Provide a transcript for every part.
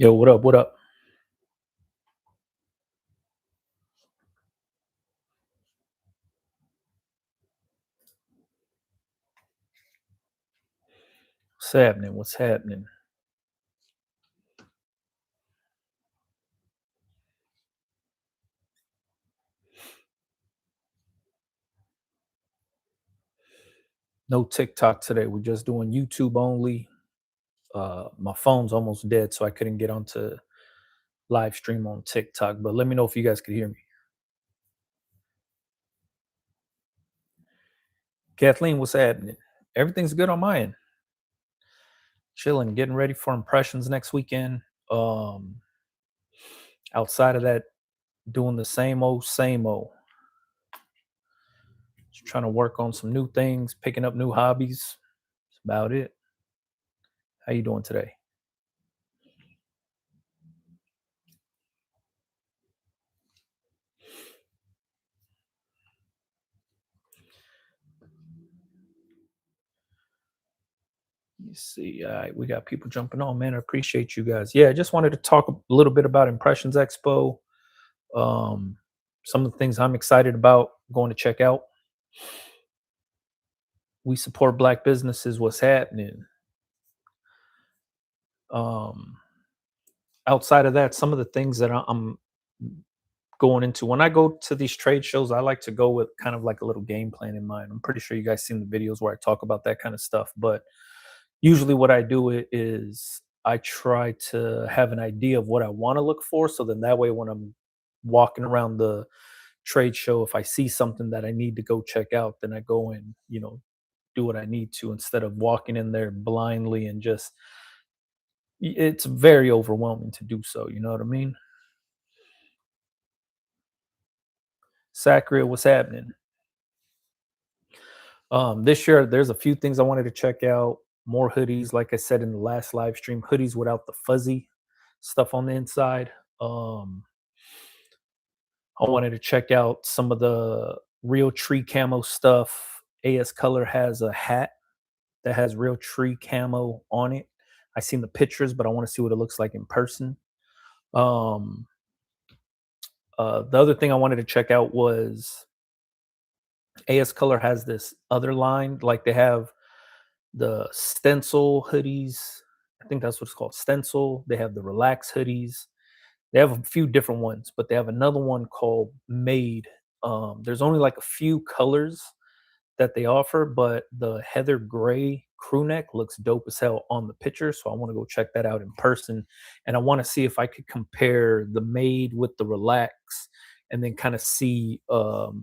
Yo, what up? What up? What's happening? What's happening? No TikTok today. We're just doing YouTube only. My phone's almost dead, so I couldn't get onto live stream on TikTok. But let me know if you guys could hear me. Kathleen, what's happening? Everything's good on my end. Chilling, getting ready for impressions next weekend. Um, Outside of that, doing the same old, same old. Just trying to work on some new things, picking up new hobbies. That's about it. How you doing today? Let me see. All right, we got people jumping on, man. I appreciate you guys. Yeah, I just wanted to talk a little bit about Impressions Expo. Um, some of the things I'm excited about going to check out. We support black businesses. What's happening? Um, Outside of that, some of the things that I'm going into when I go to these trade shows, I like to go with kind of like a little game plan in mind. I'm pretty sure you guys seen the videos where I talk about that kind of stuff, but usually what I do is I try to have an idea of what I want to look for. So then that way when I'm walking around the trade show, if I see something that I need to go check out, then I go and, do what I need to instead of walking in there blindly and just it's very overwhelming to do so, you know what I mean? Sacria, what's happening? This year there's a few things I wanted to check out. More hoodies, like I said in the last live stream, hoodies without the fuzzy stuff on the inside. Um, I wanted to check out some of the real tree camo stuff. AS Color has a hat that has real tree camo on it. I seen the pictures, but I want to see what it looks like in person. Um, the other thing I wanted to check out was AS Color has this other line, like they have the stencil hoodies. I think that's what it's called, stencil. They have the relax hoodies. They have a few different ones, but they have another one called Made. There's only like a few colors that they offer, but the heather gray crew neck looks dope as hell on the picture. So I want to go check that out in person. And I want to see if I could compare the Made with the relax and then kind of see the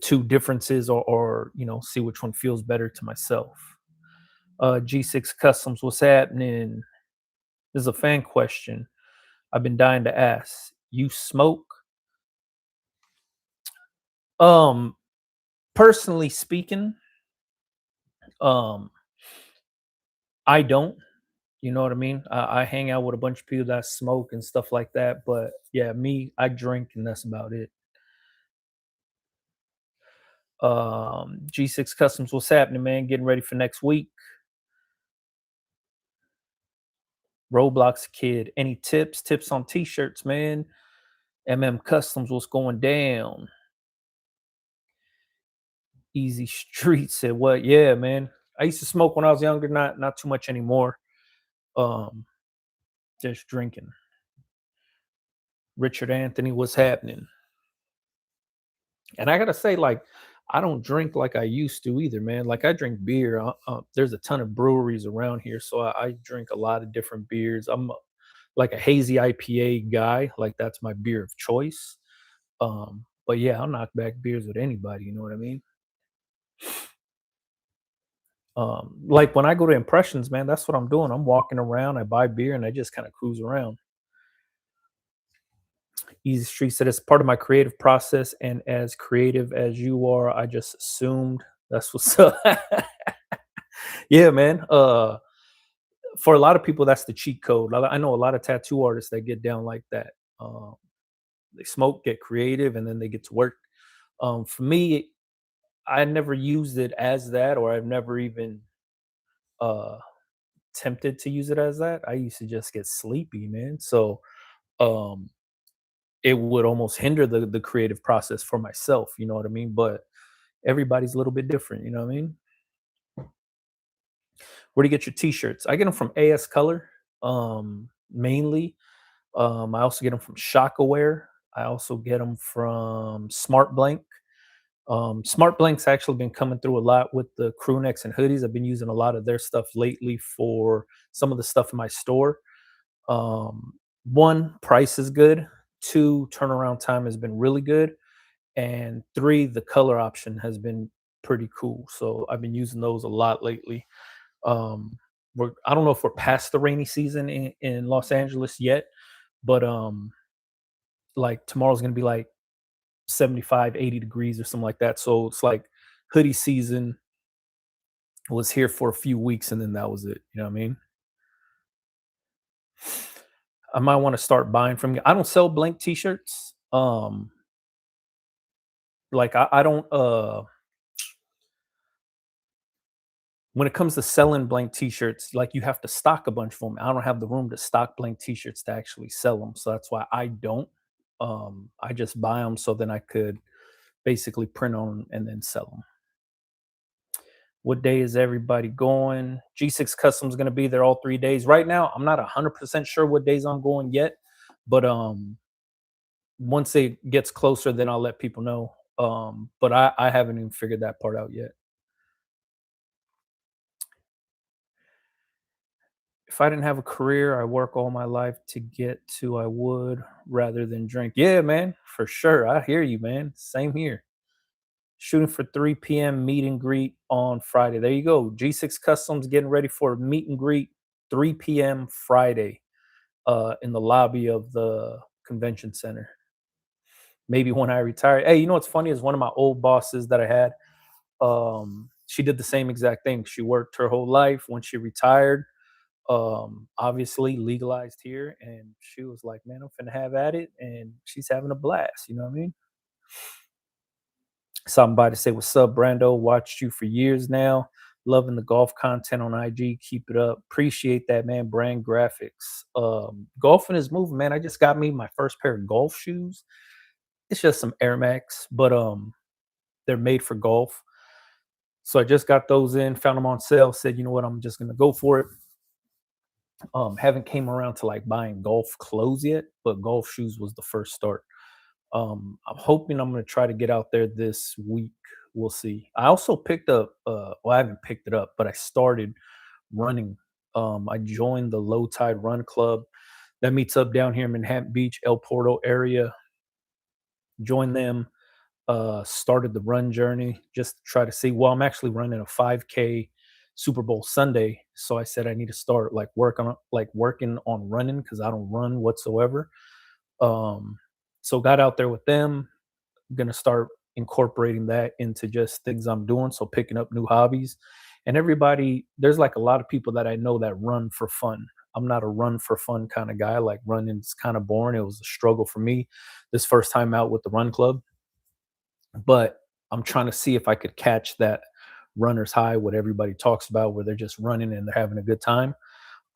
two differences or see which one feels better to myself. G6 Customs, what's happening? This is a fan question. I've been dying to ask. You smoke? Um, Personally speaking, um, I don't. You know what I mean? I hang out with a bunch of people that smoke and stuff like that. But yeah, me, I drink and that's about it. G6 Customs, what's happening, man? Getting ready for next week. Roblox Kid, any tips? Tips on t-shirts, man. MM Customs, what's going down? Easy Street said, "What? Yeah, man. I used to smoke when I was younger, not too much anymore. Um, just drinking." Richard Anthony, what's happening? And I gotta say, like, I don't drink like I used to either, man. Like, I drink beer. There's a ton of breweries around here, so I drink a lot of different beers. Like a hazy IPA guy. Like, that's my beer of choice. But yeah, I'll knock back beers with anybody. You know what I mean? Like when I go to impressions, man, that's what I'm doing. I'm walking around, I buy beer, and I just kind of cruise around. Easy Street said it's part of my creative process, and as creative as you are, I just assumed that's what's up. Yeah, man. For a lot of people, that's the cheat code. I know a lot of tattoo artists that get down like that. Um, they smoke, get creative, and then they get to work. For me, I never used it as that, or I've never even uh tempted to use it as that. I used to just get sleepy, man. So um it would almost hinder the creative process for myself, you know what I mean? But everybody's a little bit different, you know what I mean? Where do you get your t-shirts? I get them from AS Color, mainly. I also get them from Shockaware. I also get them from Smart Blank. Smart Blank's actually been coming through a lot with the crew necks and hoodies. I've been using a lot of their stuff lately for some of the stuff in my store. Um, One, price is good. Two, turnaround time has been really good. And three, the color option has been pretty cool. So I've been using those a lot lately. I don't know if we're past the rainy season in Los Angeles yet, but like tomorrow's gonna be like 75, 80 degrees or something like that. So it's like hoodie season was here for a few weeks and then that was it. You know what I mean? I might want to start buying from you. I don't sell blank t-shirts. Like I don't when it comes to selling blank t-shirts, like you have to stock a bunch of them. I don't have the room to stock blank t-shirts to actually sell them. So that's why I don't. I just buy them so then I could basically print on 'em and then sell them. What day is everybody going? G6 Custom's gonna be there all 3 days. Right now, I'm not 100% sure what days I'm going yet, but once it gets closer, then I'll let people know. But I haven't even figured that part out yet. If I didn't have a career I work all my life to get to, I would rather than drink. Yeah, man, for sure. I hear you, man. Same here. Shooting for 3 p.m. meet and greet on Friday. There you go. G6 Customs getting ready for a meet and greet 3 p.m. Friday in the lobby of the convention center. Maybe when I retire. Hey, you know what's funny is one of my old bosses that I had, she did the same exact thing. She worked her whole life. When she retired, obviously legalized here, and she was like, "Man, I'm finna have at it," and she's having a blast. You know what I mean? Somebody say, "What's up, Brando? Watched you for years now. Loving the golf content on IG. Keep it up. Appreciate that, man. Brand graphics. Golfing is moving, man. I just got me my first pair of golf shoes. It's just some Air Max, but they're made for golf. So I just got those in, found them on sale. Said, you know what, I'm just gonna go for it. Haven't came around to like buying golf clothes yet, but golf shoes was the first start. I'm hoping I'm gonna try to get out there this week. We'll see. I also picked up well, I haven't picked it up, but I started running. I joined the Low Tide Run Club that meets up down here in Manhattan Beach, El Porto area. Joined them, started the run journey just to try to see. Well, I'm actually running a 5K Super Bowl Sunday, so I said I need to start working on running because I don't run whatsoever. Um, so got out there with them. Gonna start incorporating that into just things I'm doing. So picking up new hobbies, and everybody, there's like a lot of people that I know that run for fun. I'm not a run for fun kind of guy. Like running's kind of boring. It was a struggle for me this first time out with the run club, but I'm trying to see if I could catch that runner's high, what everybody talks about, where they're just running and they're having a good time.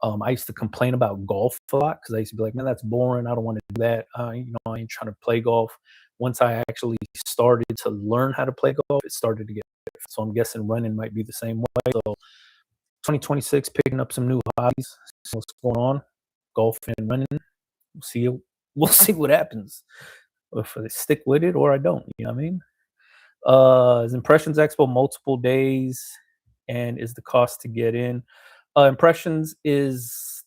I used to complain about golf a lot because I used to be like, man, that's boring. I don't want to do that. I ain't trying to play golf. Once I actually started to learn how to play golf, it started to get better. So I'm guessing running might be the same way. So 2026, picking up some new hobbies. See what's going on? Golf and running. We'll see. We'll see what happens. If I stick with it or I don't. You know what I mean? Is Impressions Expo multiple days, and is the cost to get in? Impressions is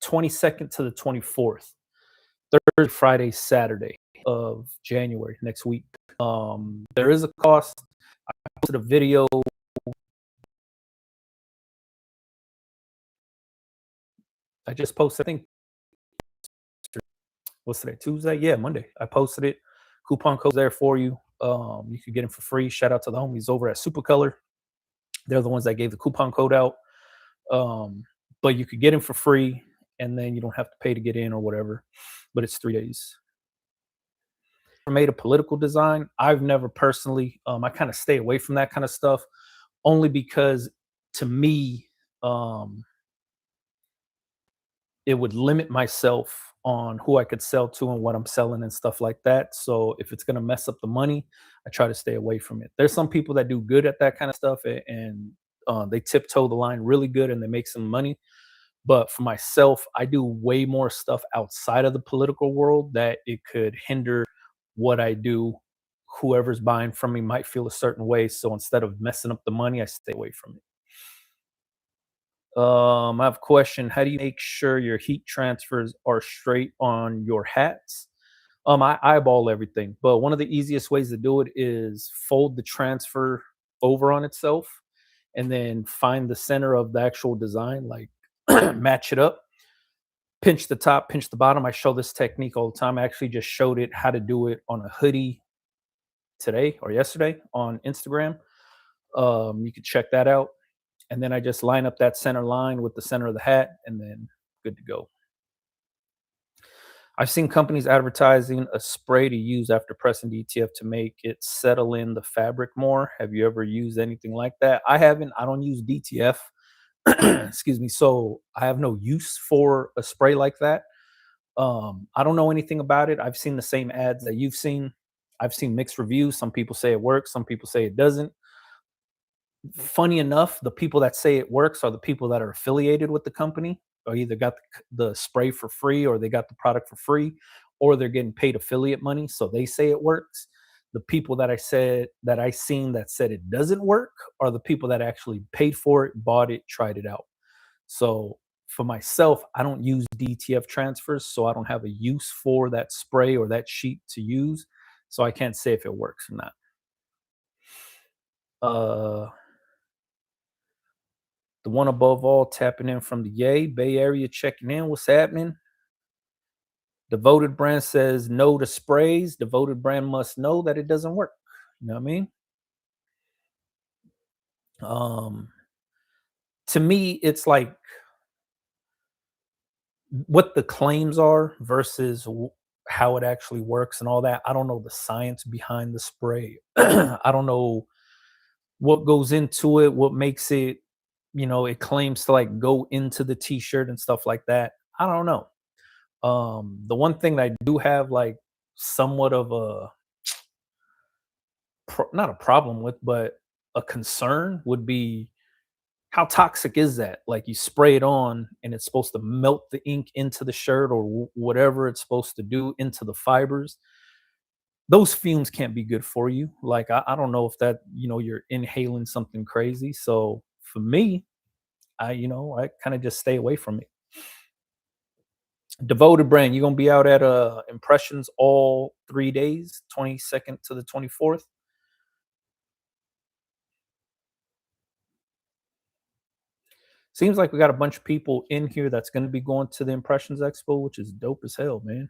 22nd to the 24th, Thursday, Friday, Saturday of January next week. There is a cost. I posted a video. I just posted, I think, what's today? Tuesday? Yeah, Monday. I posted it. Coupon code's there for you. You can get them for free. Shout out to the homies over at Supercolor. They're the ones that gave the coupon code out. But you could get them for free, and then you don't have to pay to get in or whatever. But it's 3 days. Made a political design. I've never personally. I kind of stay away from that kind of stuff, only because to me, um, it would limit myself on who I could sell to and what I'm selling and stuff like that. So if it's gonna mess up the money, I try to stay away from it. There's some people that do good at that kind of stuff and they tiptoe the line really good and they make some money. But for myself, I do way more stuff outside of the political world that it could hinder what I do. Whoever's buying from me might feel a certain way. So instead of messing up the money, I stay away from it. I have a question. How do you make sure your heat transfers are straight on your hats? I eyeball everything, but one of the easiest ways to do it is fold the transfer over on itself and then find the center of the actual design, like match it up, pinch the top, pinch the bottom. I show this technique all the time. I actually just showed it how to do it on a hoodie today or yesterday on Instagram. You can check that out. And then I just line up that center line with the center of the hat and then good to go. I've seen companies advertising a spray to use after pressing DTF to make it settle in the fabric more. Have you ever used anything like that? I haven't. I don't use DTF. Excuse me. So I have no use for a spray like that. I don't know anything about it. I've seen the same ads that you've seen. I've seen mixed reviews. Some people say it works, some people say it doesn't. Funny enough, the people that say it works are the people that are affiliated with the company, or either got the spray for free, or they got the product for free, or they're getting paid affiliate money, so they say it works. The people that I seen that said it doesn't work are the people that actually paid for it, bought it, tried it out. So for myself, I don't use DTF transfers, so I don't have a use for that spray or that sheet to use. So I can't say if it works or not. Uh, the one above all tapping in from the Yay Bay Area checking in. What's happening? Devoted brand says no to sprays. Devoted brand must know that it doesn't work. You know what I mean? Um, to me, it's like what the claims are versus how it actually works and all that. I don't know the science behind the spray. I don't know what goes into it, what makes it, it claims to like go into the t-shirt and stuff like that. I don't know. The one thing that I do have like somewhat of a not a problem with, but a concern would be how toxic is that? Like you spray it on and it's supposed to melt the ink into the shirt or whatever it's supposed to do into the fibers. Those fumes can't be good for you. Like I don't know if that, you're inhaling something crazy. So for me, I kind of just stay away from it. Devoted brand, you're gonna be out at impressions all 3 days, 22nd to the 24th. Seems like we got a bunch of people in here that's gonna be going to the Impressions Expo, which is dope as hell, man.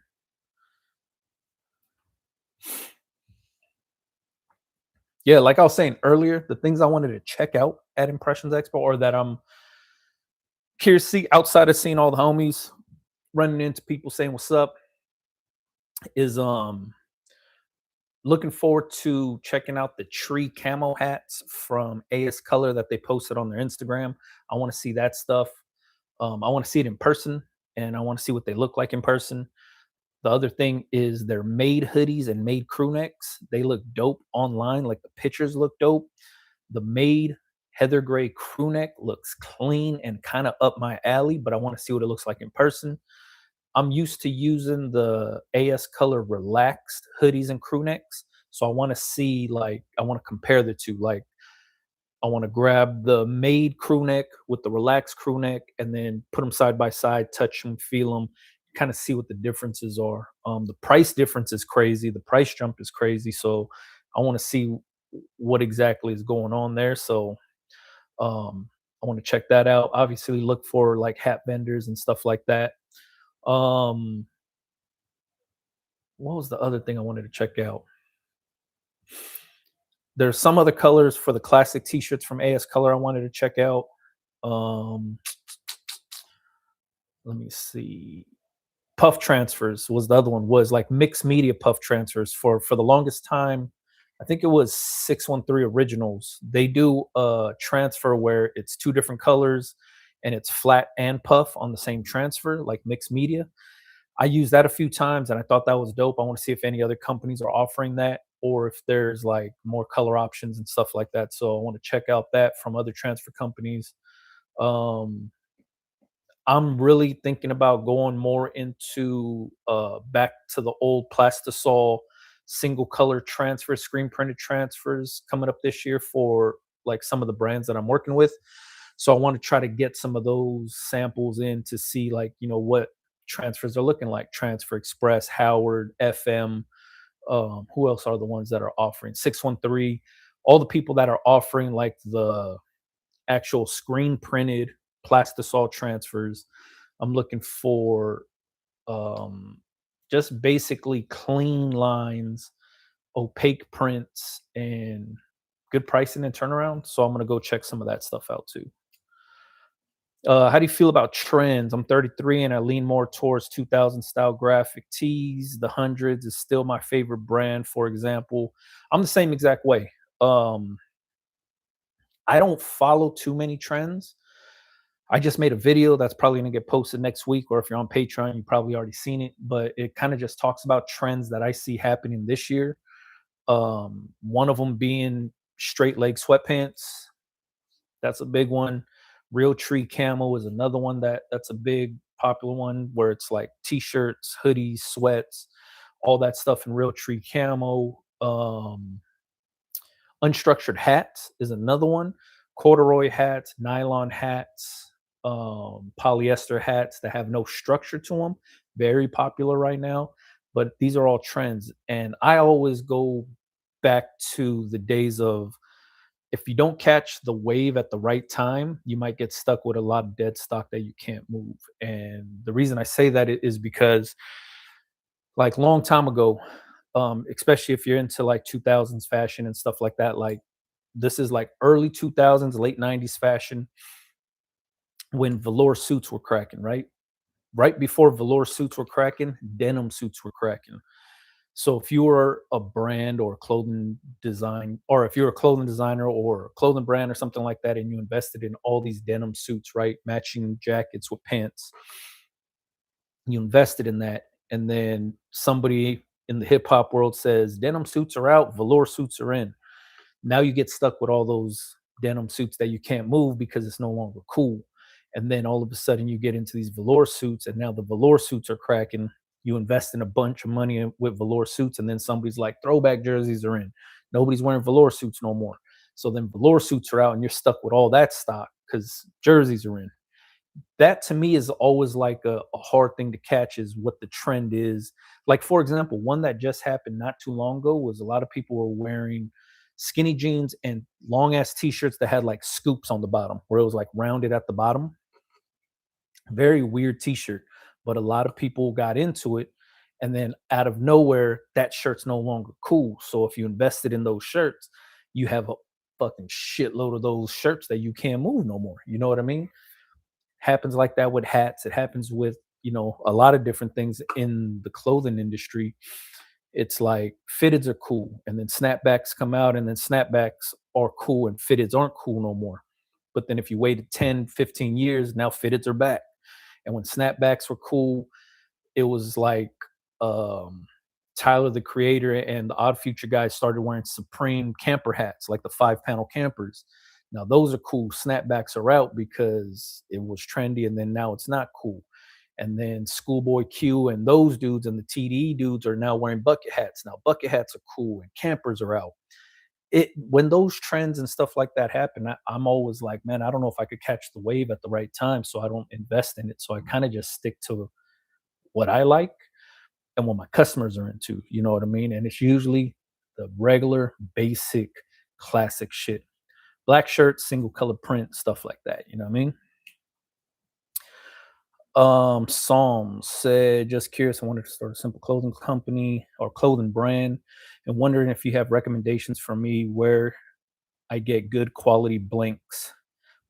Yeah, like I was saying earlier, the things I wanted to check out at Impressions Expo or that I'm curious to see outside of seeing all the homies, running into people saying what's up, is looking forward to checking out the tree camo hats from AS Color that they posted on their Instagram. I want to see that stuff. I want to see it in person and I want to see what they look like in person. The other thing is their made hoodies and made crew necks. They look dope online, like the pictures look dope. The made heather gray crew neck looks clean and kind of up my alley, but I want to see what it looks like in person. I'm used to using the AS Color relaxed hoodies and crew necks. So I want to see, like, I want to compare the two. Like, I want to grab the made crew neck with the relaxed crew neck and then put them side by side, touch them, feel them, kind of see what the differences are. The price difference is crazy. The price jump is crazy. So I want to see what exactly is going on there. So I want to check that out. Obviously, look for like hat vendors and stuff like that. Um, what was the other thing I wanted to check out? There's some other colors for the classic t-shirts from AS Color I wanted to check out. Um, let me see. Puff transfers was the other one, was like mixed media puff transfers for the longest time. I think it was 613 Originals. They do a transfer where it's two different colors and it's flat and puff on the same transfer, like mixed media. I used that a few times and I thought that was dope. I want to see if any other companies are offering that or if there's like more color options and stuff like that. So I want to check out that from other transfer companies. Um, I'm really thinking about going more into back to the old Plastisol single color transfer, screen printed transfers coming up this year for like some of the brands that I'm working with. So I want to try to get some of those samples in to see like, what transfers are looking like. Transfer Express, Howard, FM, who else are the ones that are offering 613, all the people that are offering like the actual screen printed Plastisol transfers. I'm looking for um, just basically clean lines, opaque prints, and good pricing and turnaround. So I'm gonna go check some of that stuff out too. How do you feel about trends? I'm 33 and I lean more towards 2000 style graphic tees. The hundreds is still my favorite brand. For example, I'm the same exact way. Um, I don't follow too many trends. I just made a video that's probably gonna get posted next week, or if you're on Patreon, you probably already seen it. But it kind of just talks about trends that I see happening this year. One of them being straight leg sweatpants. That's a big one. Real tree camo is another one that's a big popular one where it's like t-shirts, hoodies, sweats, all that stuff in real tree camo. Unstructured hats is another one. Corduroy hats, nylon hats, polyester hats that have no structure to them. Very popular right now. But these are all trends. And I always go back to the days of if you don't catch the wave at the right time, you might get stuck with a lot of dead stock that you can't move. And the reason I say that is because like long time ago, especially if you're into like 2000s fashion and stuff like that, like this is like early 2000s, late 90s fashion when velour suits were cracking, right? Right before velour suits were cracking, denim suits were cracking. So if you were a brand or a clothing design, or if you're a clothing designer or a clothing brand or something like that, and you invested in all these denim suits, right? Matching jackets with pants, you invested in that. And then somebody in the hip hop world says denim suits are out, velour suits are in. Now you get stuck with all those denim suits that you can't move because it's no longer cool. And then all of a sudden you get into these velour suits, and now the velour suits are cracking. You invest in a bunch of money with velour suits, and then somebody's like, throwback jerseys are in. Nobody's wearing velour suits no more. So then velour suits are out, and you're stuck with all that stock because jerseys are in. That to me is always like a hard thing to catch is what the trend is. Like, for example, one that just happened not too long ago was a lot of people were wearing skinny jeans and long ass t-shirts that had like scoops on the bottom where it was like rounded at the bottom. Very weird t-shirt, but a lot of people got into it. And then out of nowhere, that shirt's no longer cool. So if you invested in those shirts, you have a fucking shitload of those shirts that you can't move no more. You know what I mean? Happens like that with hats. It happens with, a lot of different things in the clothing industry. It's like fitteds are cool, and then snapbacks come out, and then snapbacks are cool, and fitteds aren't cool no more. But then if you waited 10, 15 years, now fitteds are back. And when snapbacks were cool, it was like um, Tyler the Creator and the Odd Future guys started wearing Supreme camper hats, like the 5 panel campers. Now those are cool. Snapbacks are out because it was trendy, and then now it's not cool. And then Schoolboy Q and those dudes and the TDE dudes are now wearing bucket hats. Now bucket hats are cool, and campers are out. It when those trends and stuff like that happen, I'm always like, man, I don't know if I could catch the wave at the right time, so I don't invest in it. So I kind of just stick to what I like and what my customers are into. You know what I mean? And it's usually the regular, basic, classic shit. Black shirts, single color print, stuff like that. You know what I mean? Psalms said, just curious. I wanted to start a simple clothing company or clothing brand, and wondering if you have recommendations for me where I get good quality blanks,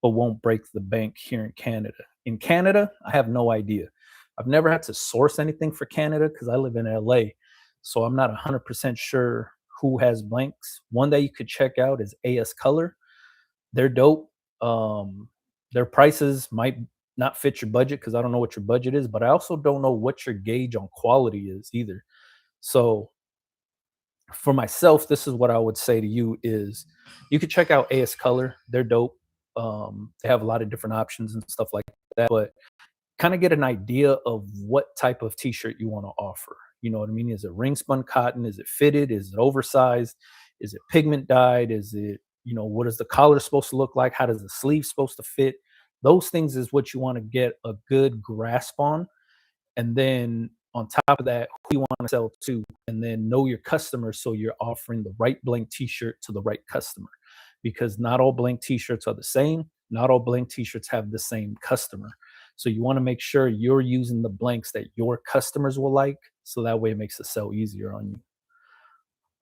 but won't break the bank here in Canada. In Canada, I have no idea. I've never had to source anything for Canada because I live in LA. So I'm not 100% sure who has blanks. One that you could check out is AS Color. They're dope. Um, Their prices might not fit your budget because I don't know what your budget is, but I also don't know what your gauge on quality is either. So for myself, this is what I would say to you is you could check out AS Color. They're dope. They have a lot of different options and stuff like that, but kind of get an idea of what type of t-shirt you want to offer. You know what I mean? Is it ring spun cotton? Is it fitted? Is it oversized? Is it pigment dyed? Is it, what is the collar supposed to look like? How does the sleeve supposed to fit? Those things is what you want to get a good grasp on. And then on top of that, who you want to sell to, and then know your customers so you're offering the right blank t-shirt to the right customer. Because not all blank t-shirts are the same. Not all blank t-shirts have the same customer. So you want to make sure you're using the blanks that your customers will like, so that way it makes the sell easier on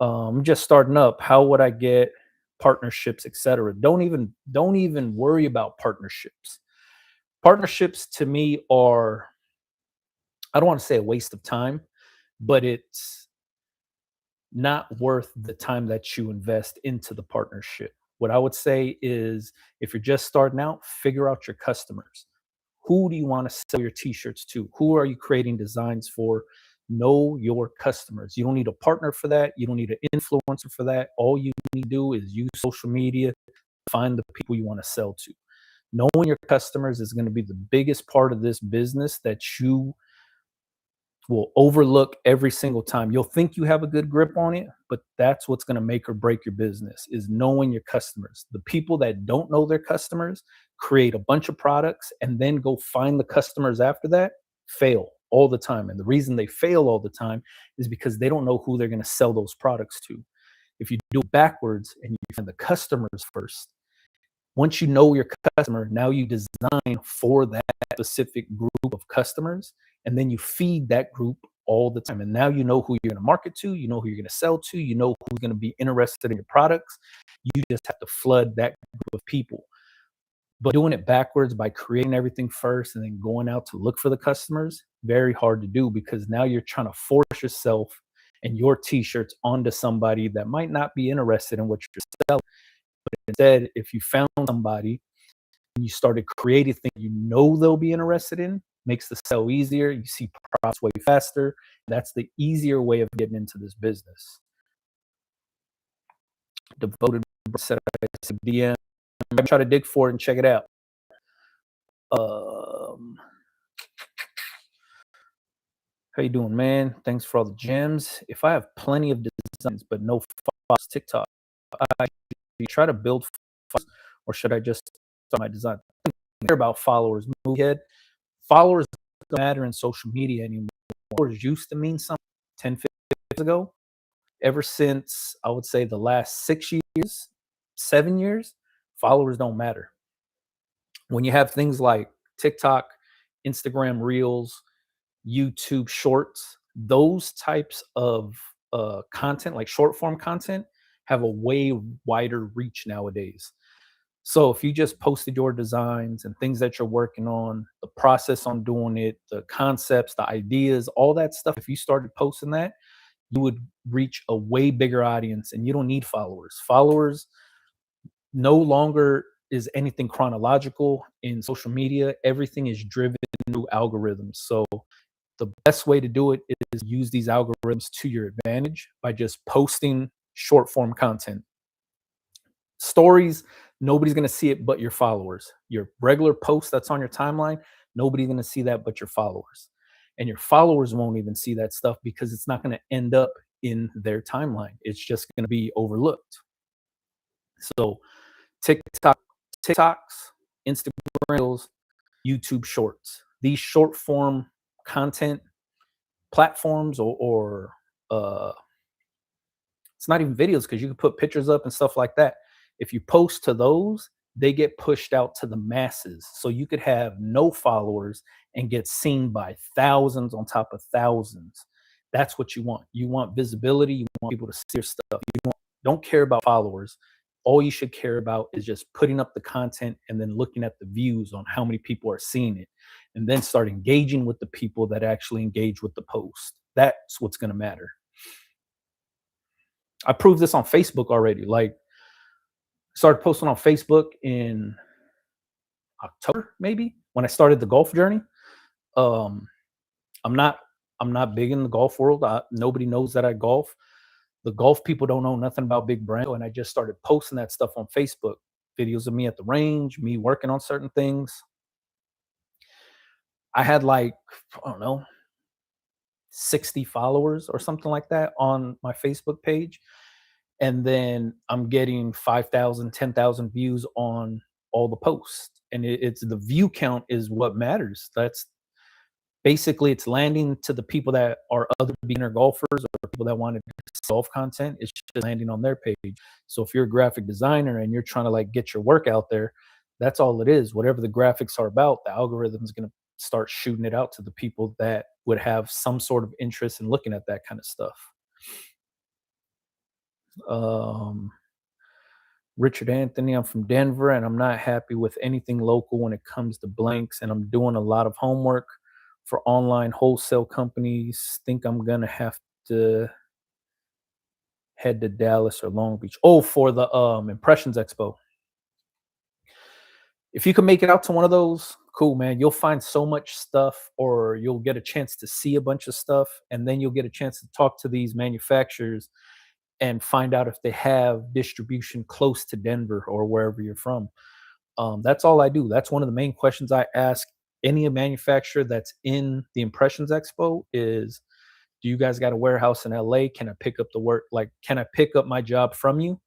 you. Just starting up. How would I get partnerships, etc.? Don't even worry about partnerships. Partnerships to me are, I don't want to say a waste of time, but it's not worth the time that you invest into the partnership. What I would say is if you're just starting out, figure out your customers. Who do you want to sell your t-shirts to? Who are you creating designs for? Know your customers. You don't need a partner for that. You don't need an influencer for that. All you need to do is use social media, find the people you want to sell to. Knowing your customers is going to be the biggest part of this business that you will overlook every single time. You'll think you have a good grip on it, but that's what's going to make or break your business is knowing your customers. The people that don't know their customers create a bunch of products and then go find the customers after that, fail all the time. And the reason they fail all the time is because they don't know who they're going to sell those products to. If you do it backwards and you find the customers first, once you know your customer, now you design for that specific group of customers, and then you feed that group all the time. And now you know who you're going to market to, you know who you're going to sell to, you know who's going to be interested in your products. You just have to flood that group of people. But doing it backwards by creating everything first and then going out to look for the customers, very hard to do because now you're trying to force yourself and your t-shirts onto somebody that might not be interested in what you're selling. But instead, if you found somebody and you started creating things you know they'll be interested in, makes the sell easier. You see profits way faster. That's the easier way of getting into this business. Devoted said DM. I try to dig for it and check it out. How you doing, man? Thanks for all the gems. If I have plenty of designs but no followers, TikTok, I try to build followers, or should I just start my design? I don't care about followers. Move ahead. Followers don't matter in social media anymore. Followers used to mean something 10, 15 years ago. Ever since I would say the last 6 years, 7 years, followers don't matter. When you have things like TikTok, Instagram Reels, YouTube Shorts, those types of content, like short form content, have a way wider reach nowadays. So if you just posted your designs and things that you're working on, the process on doing it, the concepts, the ideas, all that stuff, if you started posting that, you would reach a way bigger audience and you don't need followers. Followers no longer is anything chronological in social media. Everything is driven through algorithms. So the best way to do it is use these algorithms to your advantage by just posting short form content. Stories, nobody's going to see it but your followers. Your regular post that's on your timeline, nobody's going to see that but your followers. And your followers won't even see that stuff because it's not going to end up in their timeline. It's just going to be overlooked. So TikToks, Instagram Reels, YouTube Shorts, these short form content platforms or it's not even videos because you can put pictures up and stuff like that. If you post to those, they get pushed out to the masses. So you could have no followers and get seen by thousands on top of thousands. That's what you want. You want visibility. You want people to see your stuff. Don't care about followers. All you should care about is just putting up the content and then looking at the views on how many people are seeing it, and then start engaging with the people that actually engage with the post. That's what's going to matter. I proved this on Facebook already. Like, started posting on Facebook in October, maybe, when I started the golf journey. Um, I'm not I'm not big in the golf world. Nobody knows that I golf. The golf people don't know nothing about Big Brando, and I just started posting that stuff on Facebook. Videos of me at the range, me working on certain things. I had like, I don't know, 60 followers or something like that on my Facebook page. And then I'm getting 5,000, 10,000 views on all the posts. And it's the view count is what matters. That's basically it's landing to the people that are other beginner golfers or people that wanted golf content. It's just landing on their page. So if you're a graphic designer and you're trying to like get your work out there, that's all it is. Whatever the graphics are about, the algorithm is going to start shooting it out to the people that would have some sort of interest in looking at that kind of stuff. Um, Richard Anthony, I'm from Denver and I'm not happy with anything local when it comes to blanks. And I'm doing a lot of homework for online wholesale companies. Think I'm going to have to head to Dallas or Long Beach. Oh, for the Impressions Expo. If you can make it out to one of those, cool, man. You'll find so much stuff, or you'll get a chance to see a bunch of stuff, and then you'll get a chance to talk to these manufacturers and find out if they have distribution close to Denver or wherever you're from. That's all I do. That's one of the main questions I ask any manufacturer that's in the Impressions Expo is, do you guys got a warehouse in LA? Can I pick up the work? Like, can I pick up my job from you?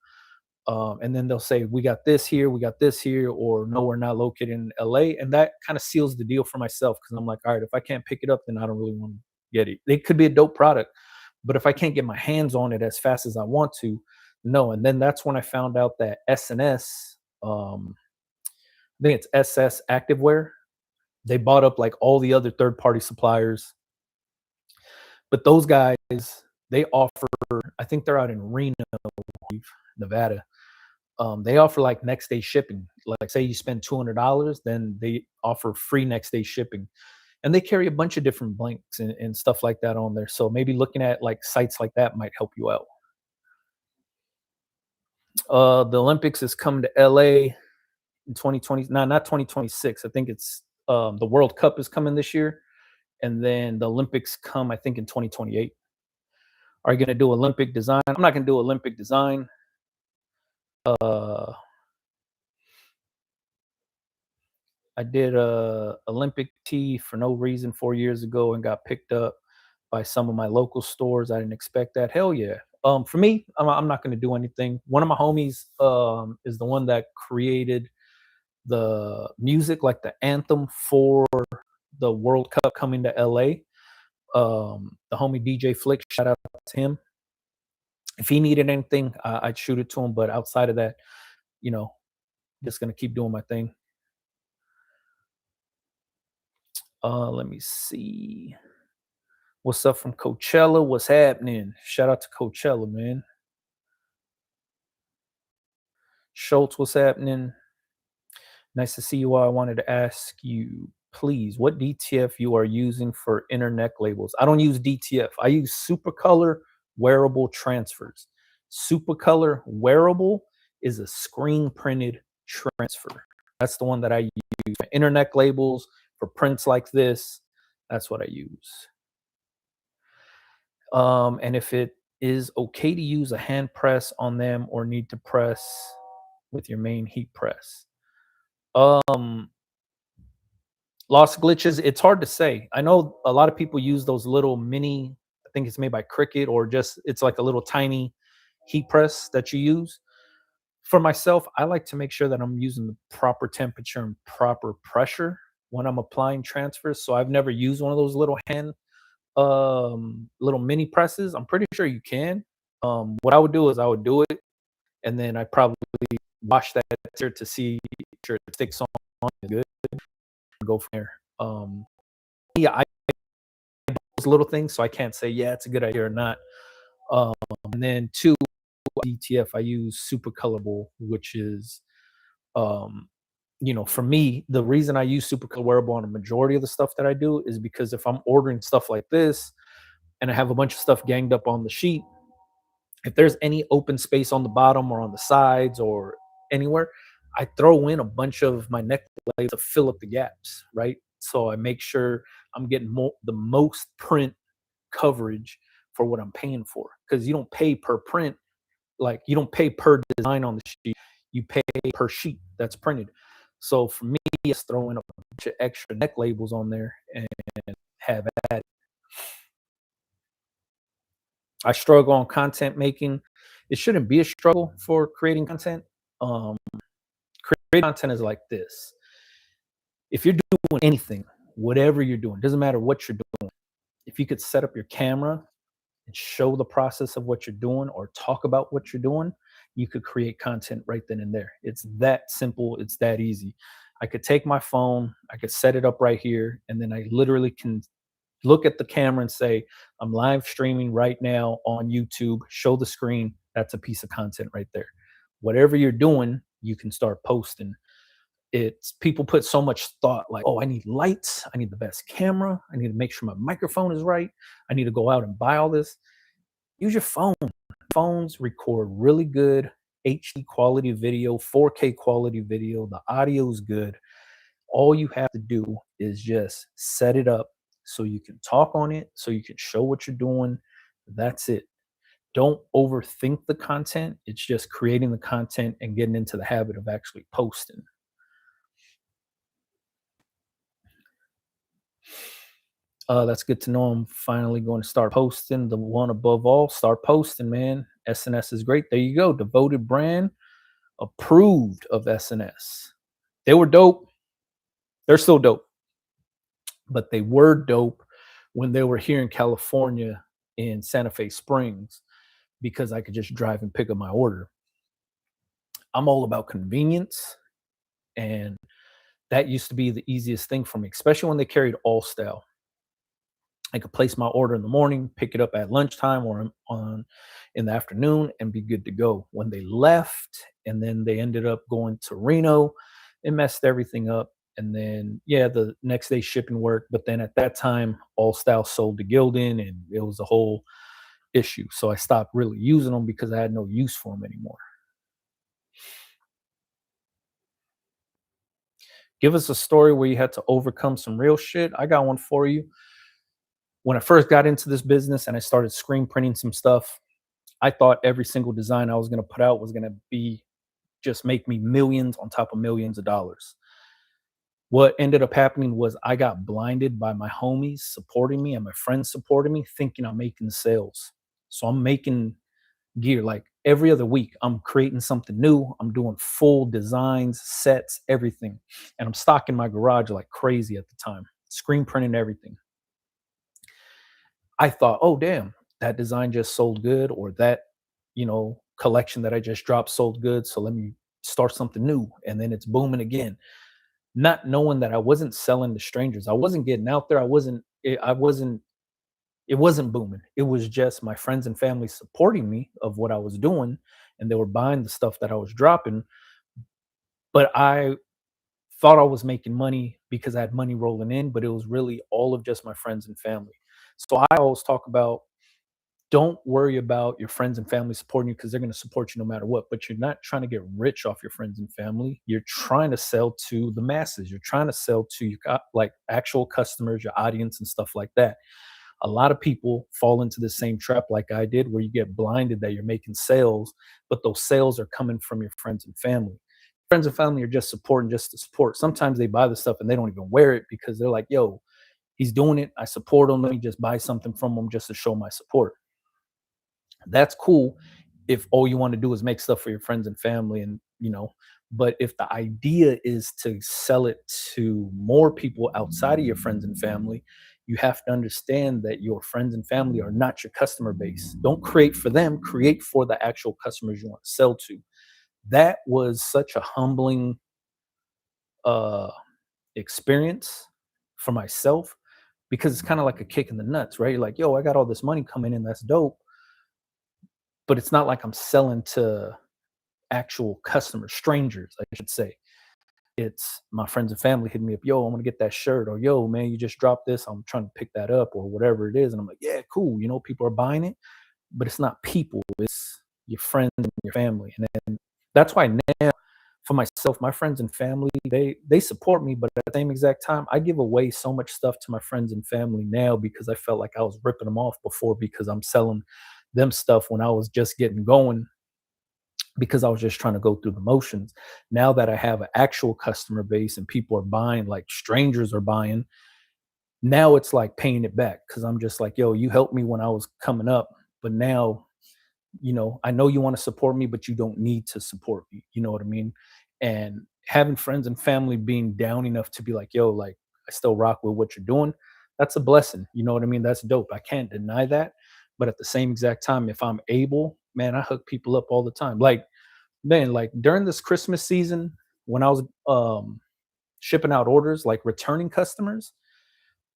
And then they'll say, we got this here, we got this here, or no, we're not located in LA. And that kind of seals the deal for myself because I'm like, all right, if I can't pick it up, then I don't really want to get it. It could be a dope product, but if I can't get my hands on it as fast as I want to, no. And then that's when I found out that SNS, I think it's SS Activewear, they bought up like all the other third party suppliers. But those guys, they offer, I think they're out in Reno, Nevada. They offer like next day shipping. Like, say you spend $200, then they offer free next day shipping. And they carry a bunch of different blanks and stuff like that on there. So maybe looking at like sites like that might help you out. The Olympics is coming to LA in 2020. No, not 2026. I think it's the World Cup is coming this year. And then the Olympics come, I think, in 2028. Are you going to do Olympic design? I'm not going to do Olympic design. Uh, I did a Olympic tee for no reason 4 years ago and got picked up by some of my local stores. I didn't expect that. Hell yeah. For me, I'm not going to do anything. One of my homies is the one that created the music, like the anthem for the World Cup coming to LA. The homie DJ Flick, shout out to him. If he needed anything, I'd shoot it to him. But outside of that, you know, just gonna keep doing my thing. Let me see. What's up from Coachella? What's happening? Shout out to Coachella, man. Schultz, what's happening? Nice to see you all. I wanted to ask you, please, what DTF you are using for inner neck labels. I don't use DTF. I use Supercolor wearable transfers. Supercolor wearable is a screen printed transfer. That's the one that I use. My inner neck labels for prints like this, that's what I use. And if it is okay to use a hand press on them or need to press with your main heat press. Um, Lost glitches, it's hard to say. I know a lot of people use those little mini, I think it's made by Cricut, or just it's like a little tiny heat press that you use. For myself, I like to make sure that I'm using the proper temperature and proper pressure when I'm applying transfers. So I've never used one of those little hand little mini presses. I'm pretty sure you can. What I would do is I would do it and then I probably wash that to see sure it sticks on good and go from there. Yeah, I those little things, so I can't say yeah, it's a good idea or not. And then two, DTF, I use Super Colorable, which is, um, for me, the reason I use Super Color Wearable on a majority of the stuff that I do is because if I'm ordering stuff like this and I have a bunch of stuff ganged up on the sheet, if there's any open space on the bottom or on the sides or anywhere, I throw in a bunch of my neck layers to fill up the gaps, right? So I make sure I'm getting the most print coverage for what I'm paying for. Because you don't pay per print, like you don't pay per design on the sheet, you pay per sheet that's printed. So for me, it's throwing a bunch of extra neck labels on there and have at. I struggle on content making. It shouldn't be a struggle for creating content. Um, Creating content is like this. If you're doing anything, whatever you're doing, doesn't matter what you're doing, if you could set up your camera and show the process of what you're doing or talk about what you're doing, you could create content right then and there. It's that simple, it's that easy. I could take my phone, I could set it up right here, and then I literally can look at the camera and say, I'm live streaming right now on YouTube, show the screen. That's a piece of content right there. Whatever you're doing, you can start posting. It's people put so much thought like, oh, I need lights, I need the best camera, I need to make sure my microphone is right, I need to go out and buy all this. Use your phone. Phones record really good HD quality video, 4K quality video. The audio is good. All you have to do is just set it up so you can talk on it, so you can show what you're doing. That's it. Don't overthink the content. It's just creating the content and getting into the habit of actually posting. That's good to know. I'm finally going to start posting. The one above all, start posting, man. SNS is great. There you go. Devoted brand approved of SNS. They were dope. They're still dope, but they were dope when they were here in California in Santa Fe Springs because I could just drive and pick up my order. I'm all about convenience, and that used to be the easiest thing for me, especially when they carried All Style. I could place my order in the morning, pick it up at lunchtime or on in the afternoon, and be good to go. When they left, and then they ended up going to Reno, it messed everything up. And then, yeah, the next day shipping worked, but then at that time, All Style sold to Gildan, and it was a whole issue. So I stopped really using them because I had no use for them anymore. Give us a story where you had to overcome some real shit. I got one for you. When I first got into this business and I started screen printing some stuff, I thought every single design I was going to put out was going to be just make me millions on top of millions of dollars. What ended up happening was I got blinded by my homies supporting me and my friends supporting me, thinking I'm making sales. So I'm making gear like every other week. I'm creating something new. I'm doing full designs, sets, everything. And I'm stocking my garage like crazy at the time, screen printing everything. I thought, oh, damn, that design just sold good, or that, collection that I just dropped sold good. So let me start something new. And then it's booming again. Not knowing that I wasn't selling to strangers. I wasn't getting out there. It wasn't booming. It was just my friends and family supporting me of what I was doing. And they were buying the stuff that I was dropping. But I thought I was making money because I had money rolling in, but it was really all of just my friends and family. So I always talk about, don't worry about your friends and family supporting you because they're going to support you no matter what. But you're not trying to get rich off your friends and family. You're trying to sell to the masses. You're trying to sell to like actual customers, your audience, and stuff like that. A lot of people fall into the same trap like I did, where you get blinded that you're making sales, but those sales are coming from your friends and family. Friends and family are just supporting just to support. Sometimes they buy the stuff and they don't even wear it because they're like, yo, he's doing it. I support him. Let me just buy something from him just to show my support. That's cool if all you want to do is make stuff for your friends and family, and but if the idea is to sell it to more people outside of your friends and family, you have to understand that your friends and family are not your customer base. Don't create for them, create for the actual customers you want to sell to. That was such a humbling uh experience for myself, because it's kind of like a kick in the nuts, right? You're like, yo, I got all this money coming in, that's dope, but it's not like I'm selling to actual customers, strangers, I should say. It's my friends and family hitting me up, yo, I'm gonna get that shirt, or yo, man, you just dropped this, I'm trying to pick that up, or whatever it is. And I'm like, yeah, cool. People are buying it, but it's not people, it's your friends and your family. And then that's why now for myself, my friends and family, they support me, but at the same exact time, I give away so much stuff to my friends and family now because I felt like I was ripping them off before because I'm selling them stuff when I was just getting going because I was just trying to go through the motions. Now that I have an actual customer base and people are buying, like strangers are buying, now it's like paying it back because I'm just like, yo, you helped me when I was coming up, but now, I know you want to support me, but you don't need to support me. You know what I mean? And having friends and family being down enough to be like, yo, like I still rock with what you're doing, that's a blessing. You know what I mean? That's dope. I can't deny that. But at the same exact time, if I'm able, man, I hook people up all the time. Like, man, like during this Christmas season, when I was shipping out orders, like returning customers,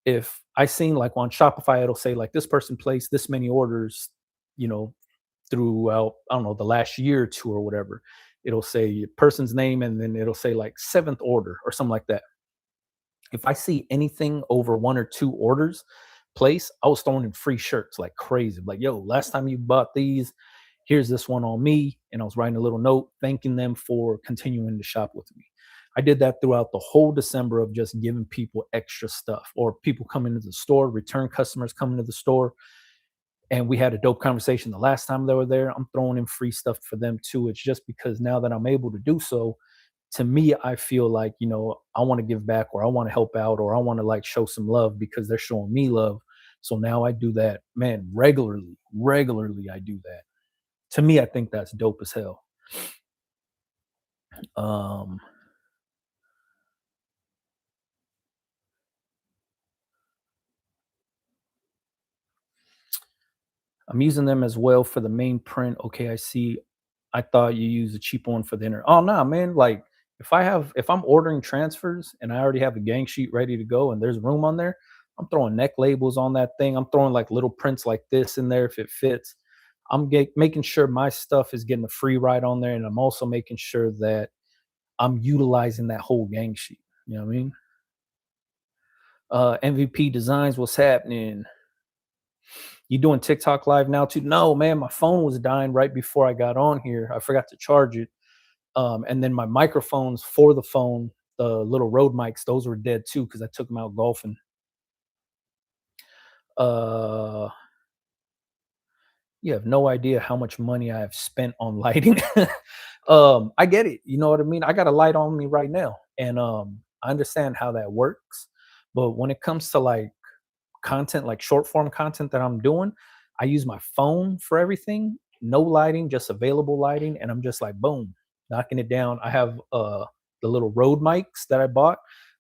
if I seen like on Shopify, it'll say like this person placed this many orders, you know, throughout, I don't know, the last year or two or whatever. It'll say person's name and then it'll say like seventh order or something like that. If I see anything over one or two orders place, I was throwing in free shirts like crazy. Like, yo, last time you bought these, here's this one on me. And I was writing a little note thanking them for continuing to shop with me. I did that throughout the whole December of just giving people extra stuff or people coming to the store, return customers coming to the store. And we had a dope conversation the last time they were there. I'm throwing in free stuff for them too. It's just because now that I'm able to do so, to me, I feel like, I want to give back or I want to help out or I want to like show some love because they're showing me love. So now I do that, man, regularly. Regularly, I do that. To me, I think that's dope as hell. Um, I'm using them as well for the main print. Okay, I see. I thought you used a cheap one for the inner. Oh no, man. Like if I'm ordering transfers and I already have a gang sheet ready to go and there's room on there, I'm throwing neck labels on that thing. I'm throwing like little prints like this in there if it fits. Making sure my stuff is getting a free ride on there, and I'm also making sure that I'm utilizing that whole gang sheet. You know what I mean? MVP Designs, what's happening? You doing TikTok live now too? No, man, my phone was dying right before I got on here. I forgot to charge it. And then my microphones for the phone, the little Rode mics, those were dead too because I took them out golfing. Uh, you have no idea how much money I have spent on lighting. I get it. You know what I mean? I got a light on me right now, and I understand how that works. But when it comes to like content, like short form content that I'm doing, I use my phone for everything. No lighting, just available lighting, and I'm just like boom, knocking it down. I have the little Rode mics that I bought.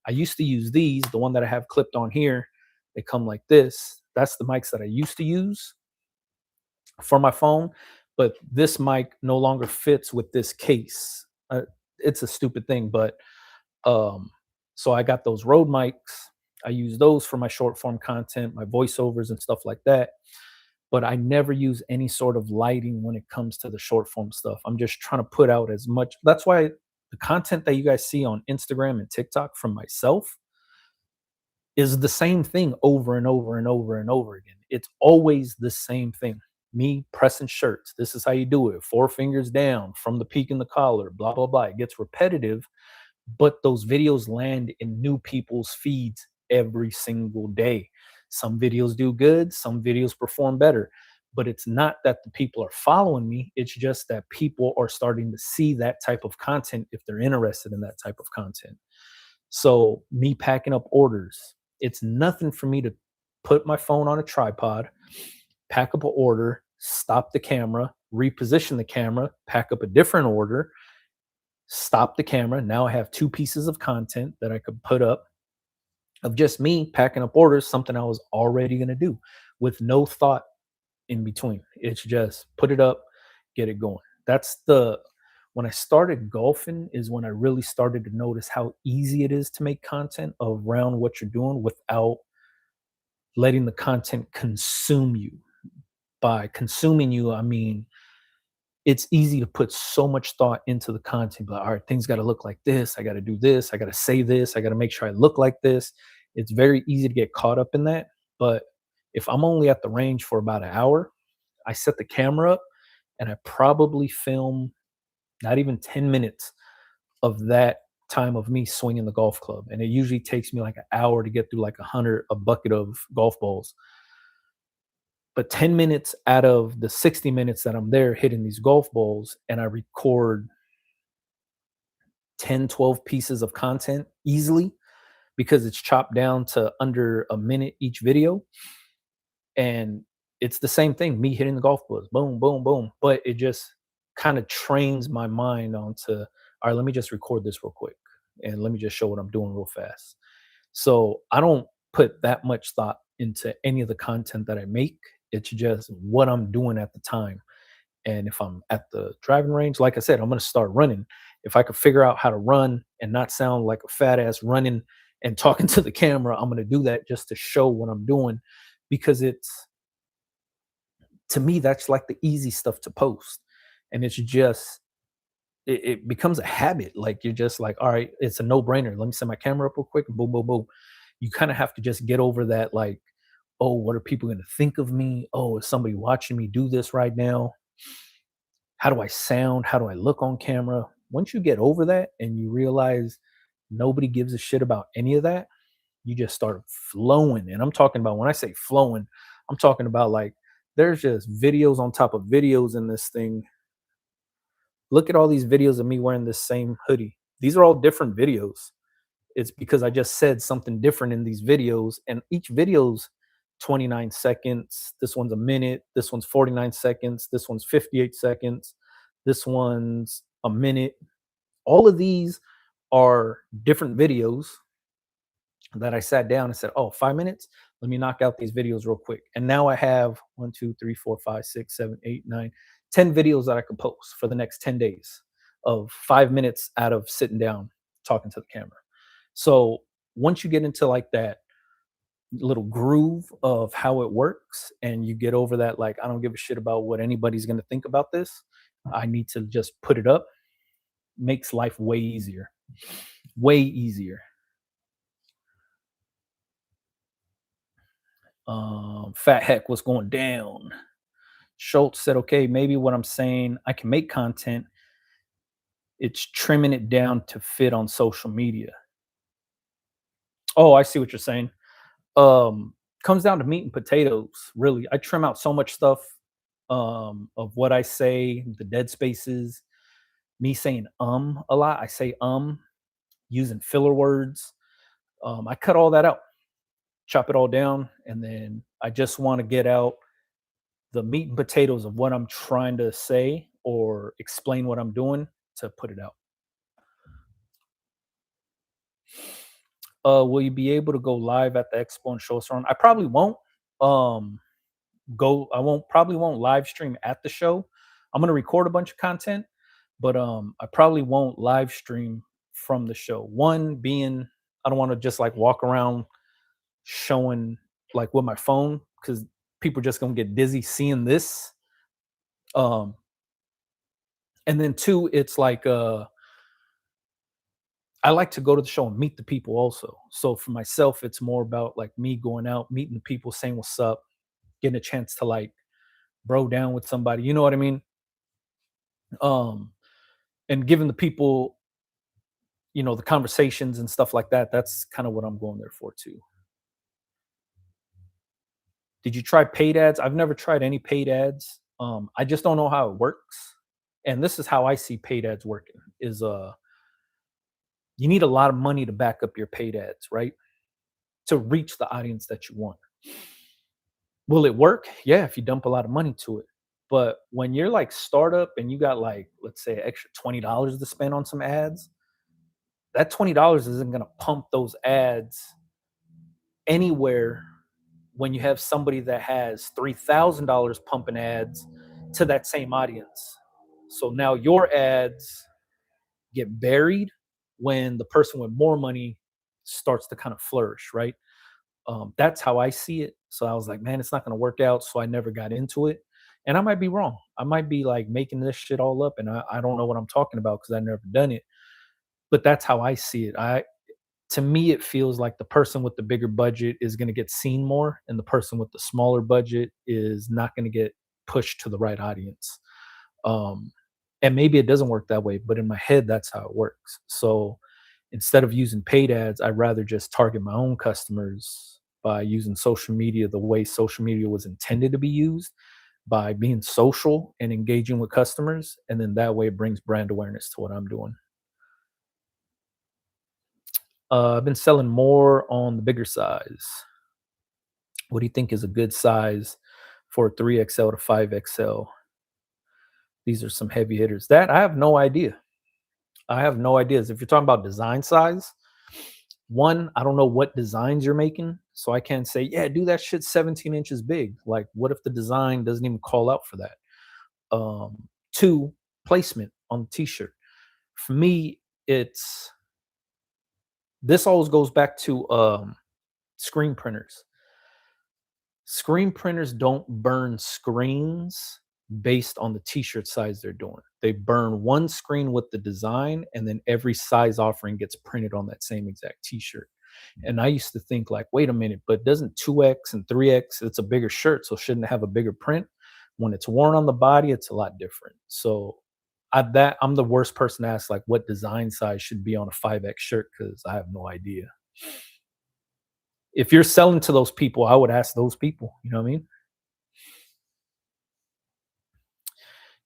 I used to use these, the one that I have clipped on here. They come like this. That's the mics that I used to use for my phone, but this mic no longer fits with this case. It's a stupid thing, but um, so I got those Rode mics. I use those for my short form content, my voiceovers and stuff like that. But I never use any sort of lighting when it comes to the short form stuff. I'm just trying to put out as much. That's why the content that you guys see on Instagram and TikTok from myself is the same thing over and over and over and over again. It's always the same thing. Me pressing shirts. This is how you do it. Four fingers down from the peak in the collar, blah, blah, blah. It gets repetitive, but those videos land in new people's feeds every single day. Some videos do good, some videos perform better, but it's not that the people are following me. It's just that people are starting to see that type of content if they're interested in that type of content. So, me packing up orders, it's nothing for me to put my phone on a tripod, pack up an order, stop the camera, reposition the camera, pack up a different order, stop the camera. Now I have two pieces of content that I could put up of just me packing up orders, something I was already going to do with no thought in between. It's just put it up, get it going. That's the when I started golfing is when I really started to notice how easy it is to make content around what you're doing without letting the content consume you. By consuming you, I mean it's easy to put so much thought into the content. But all right, things got to look like this. I got to do this. I got to say this. I got to make sure I look like this. It's very easy to get caught up in that. But if I'm only at the range for about an hour, I set the camera up and I probably film not even 10 minutes of that time of me swinging the golf club, and it usually takes me like an hour to get through like a bucket of golf balls. But 10 minutes out of the 60 minutes that I'm there hitting these golf balls, and I record 10, 12 pieces of content easily because it's chopped down to under a minute each video. And it's the same thing, me hitting the golf balls, boom, boom, boom. But it just kind of trains my mind onto, all right, let me just record this real quick and let me just show what I'm doing real fast. So I don't put that much thought into any of the content that I make. It's just what I'm doing at the time. And if I'm at the driving range, like I said, I'm going to start running. If I could figure out how to run and not sound like a fat ass running and talking to the camera, I'm going to do that just to show what I'm doing, because it's, to me, that's like the easy stuff to post. And it's just, it becomes a habit. Like you're just like, all right, it's a no brainer. Let me set my camera up real quick and boom, boom, boom. You kind of have to just get over that, like, oh, what are people going to think of me? Oh, is somebody watching me do this right now? How do I sound? How do I look on camera? Once you get over that and you realize nobody gives a shit about any of that, you just start flowing. And I'm talking about, when I say flowing, I'm talking about like there's just videos on top of videos in this thing. Look at all these videos of me wearing this same hoodie. These are all different videos. It's because I just said something different in these videos, and each video's 29 seconds. This one's a minute. This one's 49 seconds. This one's 58 seconds. This one's a minute. All of these are different videos that I sat down and said, oh, 5 minutes. Let me knock out these videos real quick. And now I have 1, 2, 3, 4, 5, 6, 7, 8, 9, 10 videos that I could post for the next 10 days of 5 minutes out of sitting down talking to the camera. So once you get into like that little groove of how it works and you get over that, like, I don't give a shit about what anybody's going to think about this, I need to just put it up, makes life way easier. Way easier. Fat Heck, what's going down? Schultz said, okay, maybe what I'm saying, I can make content. It's trimming it down to fit on social media. Oh, I see what you're saying. Comes down to meat and potatoes, really. I trim out so much stuff of what I say, the dead spaces, me saying a lot. I say using filler words. I cut all that out, chop it all down, and then I just want to get out the meat and potatoes of what I'm trying to say or explain what I'm doing to put it out. Will you be able to go live at the expo and show us around? I probably won't. Um, I won't probably won't live stream at the show. I'm gonna record a bunch of content, but I probably won't live stream from the show. One being, I don't want to just like walk around showing like with my phone, because people are just gonna get dizzy seeing this. Um, and then two, it's like I like to go to the show and meet the people also. So for myself, it's more about like me going out, meeting the people, saying what's up, getting a chance to like bro down with somebody. You know what I mean? Um, and giving the people, the conversations and stuff like that. That's kind of what I'm going there for too. Did you try paid ads? I've never tried any paid ads. I just don't know how it works. And this is how I see paid ads working: is you need a lot of money to back up your paid ads, right? To reach the audience that you want. Will it work? Yeah, if you dump a lot of money to it. But when you're like startup and you got like, let's say, extra $20 to spend on some ads, that $20 isn't going to pump those ads anywhere when you have somebody that has $3,000 pumping ads to that same audience. So now your ads get buried when the person with more money starts to kind of flourish, right? That's how I see it. So I was like, man, it's not going to work out. So I never got into it. And I might be wrong. I might be like making this shit all up, and I don't know what I'm talking about because I've never done it. But that's how I see it. To me, it feels like the person with the bigger budget is going to get seen more, and the person with the smaller budget is not going to get pushed to the right audience. Um, And maybe it doesn't work that way, but in my head, that's how it works. So instead of using paid ads, I'd rather just target my own customers by using social media the way social media was intended to be used, by being social and engaging with customers. And then that way it brings brand awareness to what I'm doing. I've been selling more on the bigger size. What do you think is a good size for 3XL to 5XL? These are some heavy hitters. That I have no idea. I have no ideas. If you're talking about design size, one, I don't know what designs you're making. So I can't say, yeah, do that shit 17 inches big. Like, what if the design doesn't even call out for that? Two, placement on the t-shirt. For me, it's this always goes back to screen printers. Screen printers don't burn screens based on the t-shirt size they're doing. They burn one screen with the design, and then every size offering gets printed on that same exact t-shirt. And I used to think like, wait a minute, but doesn't 2X and 3X, it's a bigger shirt, so shouldn't it have a bigger print? When it's worn on the body, it's a lot different. So I'm the worst person to ask like what design size should be on a 5X shirt because I have no idea. If you're selling to those people, I would ask those people. You know what I mean?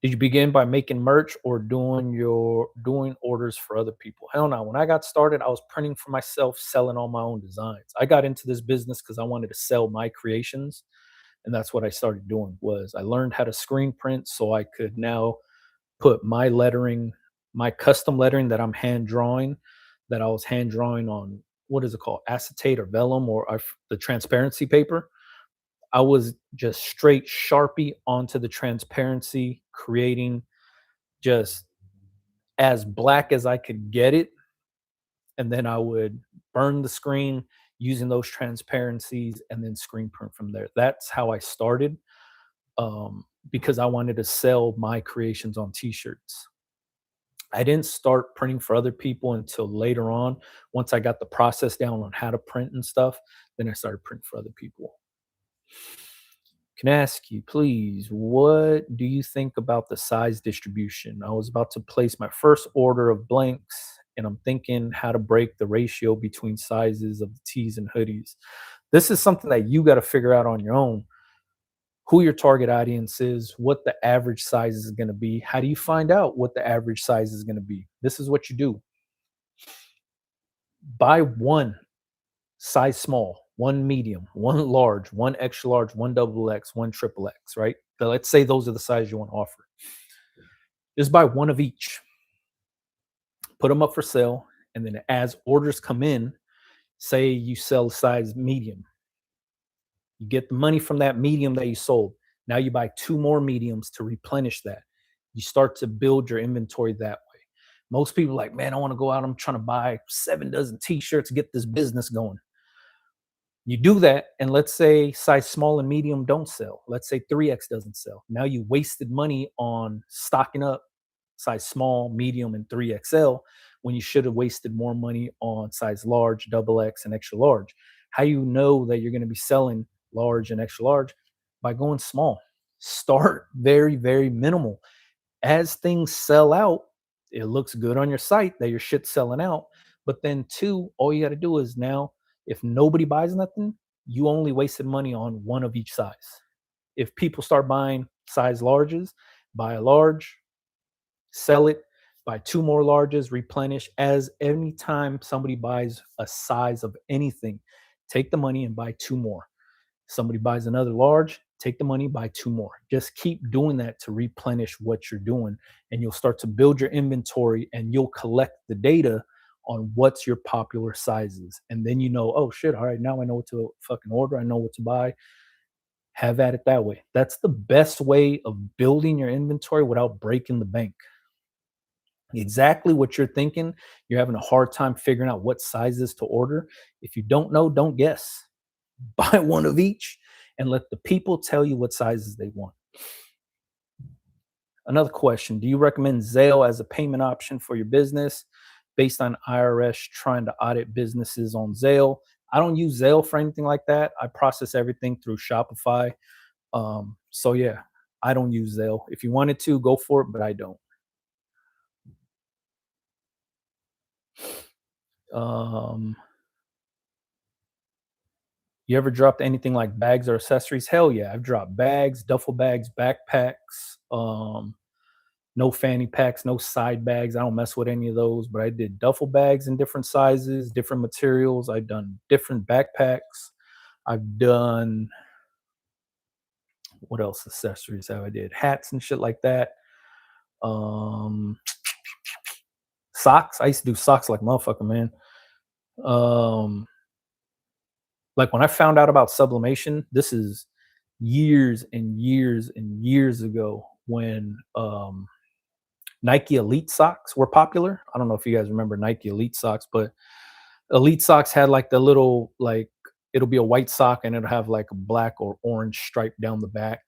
Did you begin by making merch or doing orders for other people? Hell no. When I got started, I was printing for myself, selling all my own designs. I got into this business because I wanted to sell my creations. And that's what I started doing was I learned how to screen print so I could now put my lettering, my custom lettering that I'm hand drawing, that I was hand drawing on what is it called? Acetate or vellum or the transparency paper. I was just straight Sharpie onto the transparency, creating just as black as I could get it. And then I would burn the screen using those transparencies and then screen print from there. That's how I started because I wanted to sell my creations on t shirts. I didn't start printing for other people until later on. Once I got the process down on how to print and stuff, then I started printing for other people. Can I ask you, please, what do you think about the size distribution? I was about to place my first order of blanks, and I'm thinking how to break the ratio between sizes of the tees and hoodies. This is something that you got to figure out on your own. Who your target audience is, what the average size is going to be. How do you find out what the average size is going to be? This is what you do: buy one size small, one medium, one large, one extra large, one double X, one triple X, right? So let's say those are the size you want to offer. Just buy one of each, put them up for sale, and then as orders come in, say you sell size medium, you get the money from that medium that you sold. Now you buy two more mediums to replenish that. You start to build your inventory that way. Most people are like, man, I want to go out. I'm trying to buy 7 dozen t-shirts, get this business going. You do that, and let's say size small and medium don't sell. Let's say 3X doesn't sell. Now you wasted money on stocking up size small, medium, and 3XL when you should have wasted more money on size large, double X, and extra large. How you know that you're going to be selling large and extra large? By going small. Start very, very minimal. As things sell out, it looks good on your site that your shit's selling out. But then, two, all you got to do is now, if nobody buys nothing, you only wasted money on one of each size. If people start buying size larges, buy a large, sell it, buy two more larges, replenish. As anytime somebody buys a size of anything, take the money and buy two more. Somebody buys another large, take the money, buy two more. Just keep doing that to replenish what you're doing, and you'll start to build your inventory and you'll collect the data on what's your popular sizes. And then you know, oh shit, all right, now I know what to fucking order. I know what to buy. Have at it that way. That's the best way of building your inventory without breaking the bank. Exactly what you're thinking. You're having a hard time figuring out what sizes to order. If you don't know, don't guess. Buy one of each and let the people tell you what sizes they want. Another question: do you recommend Zelle as a payment option for your business based on IRS trying to audit businesses on Zelle? I don't use Zelle for anything like that. I process everything through Shopify. So yeah, I don't use Zelle. If you wanted to, go for it, but I don't. Um, you ever dropped anything like bags or accessories? Hell yeah, I've dropped bags, duffel bags, backpacks, no fanny packs, no side bags. I don't mess with any of those, but I did duffel bags in different sizes, different materials. I've done different backpacks. I've done what else accessories have I did? Hats and shit like that. Um Socks. I used to do socks like motherfucker, man. Um like when I found out about sublimation, this is years and years and years ago when Nike Elite socks were popular. I don't know if you guys remember Nike Elite socks, but Elite socks had like the little like it'll be a white sock and it'll have like a black or orange stripe down the back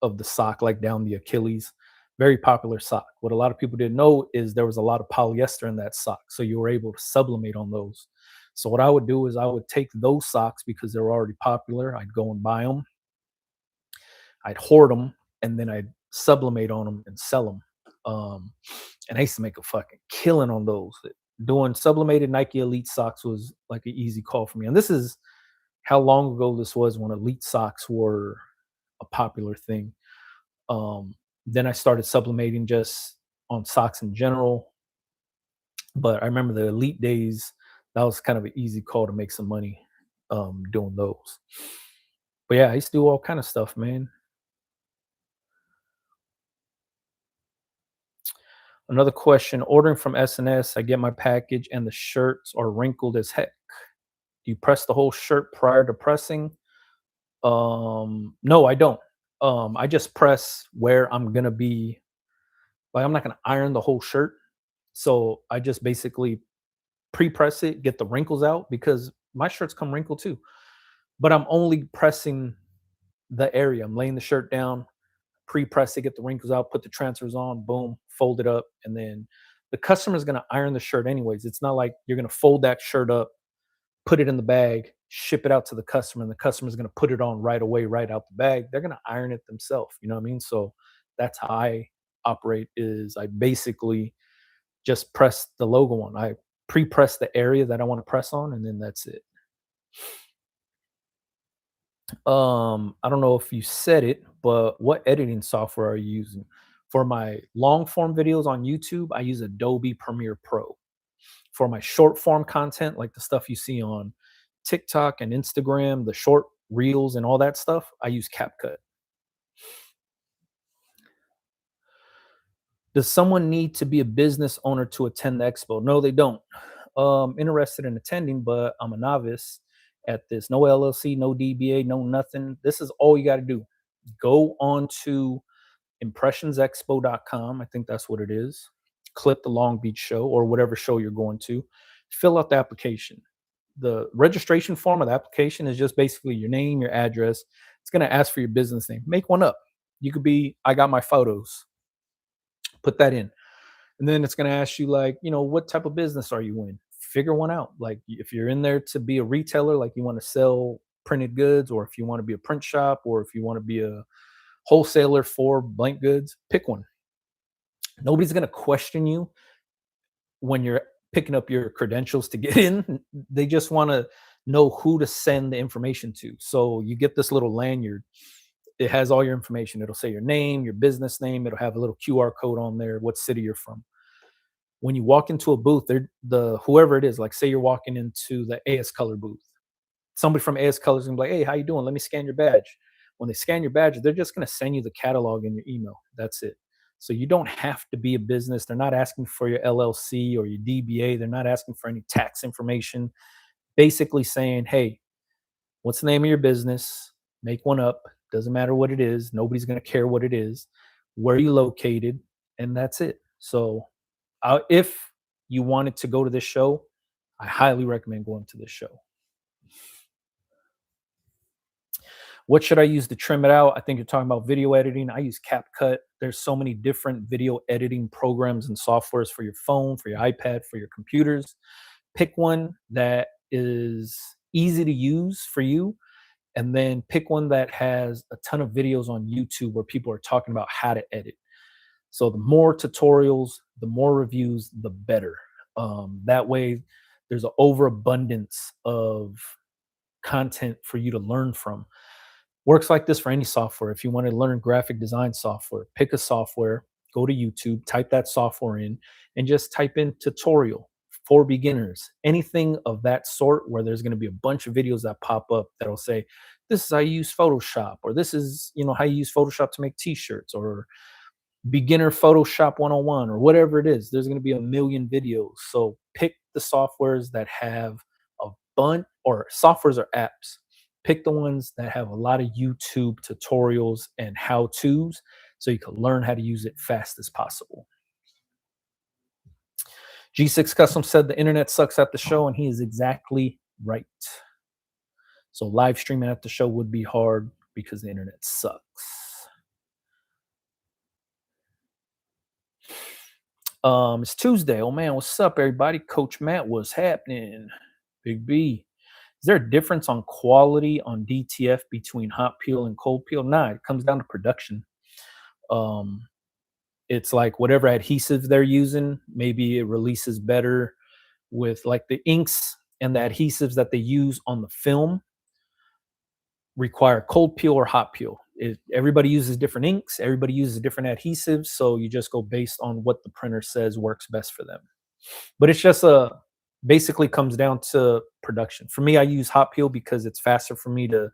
of the sock, like down the Achilles. Very popular sock. What a lot of people didn't know is there was a lot of polyester in that sock, so you were able to sublimate on those. So what I would do is I would take those socks because they were already popular. I'd go and buy them, I'd hoard them, and then I'd sublimate on them and sell them. And I used to make a fucking killing on those. Doing sublimated Nike Elite socks was like an easy call for me. And this is how long ago this was when Elite socks were a popular thing. Um, then I started sublimating just on socks in general. But I remember the Elite days, that was kind of an easy call to make some money doing those. But yeah, I used to do all kind of stuff, man. Another question, ordering from SNS, I get my package and the shirts are wrinkled as heck. Do you press the whole shirt prior to pressing? No, I don't. I just press where I'm gonna be. Like I'm not gonna iron the whole shirt, so I just basically pre-press it, get the wrinkles out because my shirts come wrinkled too. But I'm only pressing the area. I'm laying the shirt down, pre-press it, get the wrinkles out, put the transfers on, boom, fold it up, and then the customer's gonna iron the shirt anyways. It's not like you're gonna fold that shirt up, put it in the bag, ship it out to the customer, and the customer's gonna put it on right away, right out the bag. They're gonna iron it themselves. You know what I mean? So that's how I operate. Is I basically just press the logo on. I pre-press the area that I want to press on, and then that's it. I don't know if you said it, but what editing software are you using? For my long form videos on YouTube, I use Adobe Premiere Pro. For my short form content, like the stuff you see on TikTok and Instagram, the short reels and all that stuff, I use CapCut. Does someone need to be a business owner to attend the expo? No, they don't. Interested in attending, but I'm a novice at this. No LLC, no DBA, no nothing. This is all you got to do. Go on to impressionsexpo.com. I think that's what it is. Click the Long Beach show or whatever show you're going to. Fill out the application. The registration form of the application is just basically your name, your address. It's going to ask for your business name. Make one up. You could be, I got my photos. Put that in. And then it's going to ask you, like, what type of business are you in? Figure one out. Like, if you're in there to be a retailer, like you want to sell printed goods, or if you want to be a print shop, or if you want to be a wholesaler for blank goods, pick one. Nobody's going to question you when you're picking up your credentials to get in. They just want to know who to send the information to. So you get this little lanyard. It has all your information. It'll say your name, your business name. It'll have a little QR code on there, what city you're from. When you walk into a booth, the whoever it is, like say you're walking into the AS Color booth, somebody from AS Color is gonna be like, "Hey, how you doing? Let me scan your badge." When they scan your badge, they're just gonna send you the catalog in your email. That's it. So you don't have to be a business. They're not asking for your LLC or your DBA. They're not asking for any tax information. Basically saying, "Hey, what's the name of your business? Make one up. Doesn't matter what it is. Nobody's gonna care what it is. Where are you located?" And that's it. So if you wanted to go to this show, I highly recommend going to this show. What should I use to trim it out? I think you're talking about video editing. I use CapCut. There's so many different video editing programs and softwares for your phone, for your iPad, for your computers. Pick one that is easy to use for you, and then pick one that has a ton of videos on YouTube where people are talking about how to edit. So the more tutorials, the more reviews, the better. That way, there's an overabundance of content for you to learn from. Works like this for any software. If you want to learn graphic design software, pick a software, go to YouTube, type that software in, and just type in tutorial for beginners. Anything of that sort where there's going to be a bunch of videos that pop up that'll say, this is how you use Photoshop, or this is, how you use Photoshop to make t-shirts, or beginner Photoshop 101, or whatever it is. There's going to be a million videos. So pick the softwares that have a bunch, or softwares or apps. Pick the ones that have a lot of YouTube tutorials and how to's so you can learn how to use it fast as possible. G6 Custom said the internet sucks at the show, and he is exactly right. So live streaming at the show would be hard because the internet sucks. It's Tuesday. Oh man, what's up, everybody? Coach Matt, what's happening? Big B. Is there a difference on quality on DTF between hot peel and cold peel? Nah, it comes down to production. It's like whatever adhesive they're using, maybe it releases better with like the inks and the adhesives that they use on the film require cold peel or hot peel. Everybody uses different inks, everybody uses different adhesives, so you just go based on what the printer says works best for them. But it's just basically comes down to production. For me, I use hot peel because it's faster for me to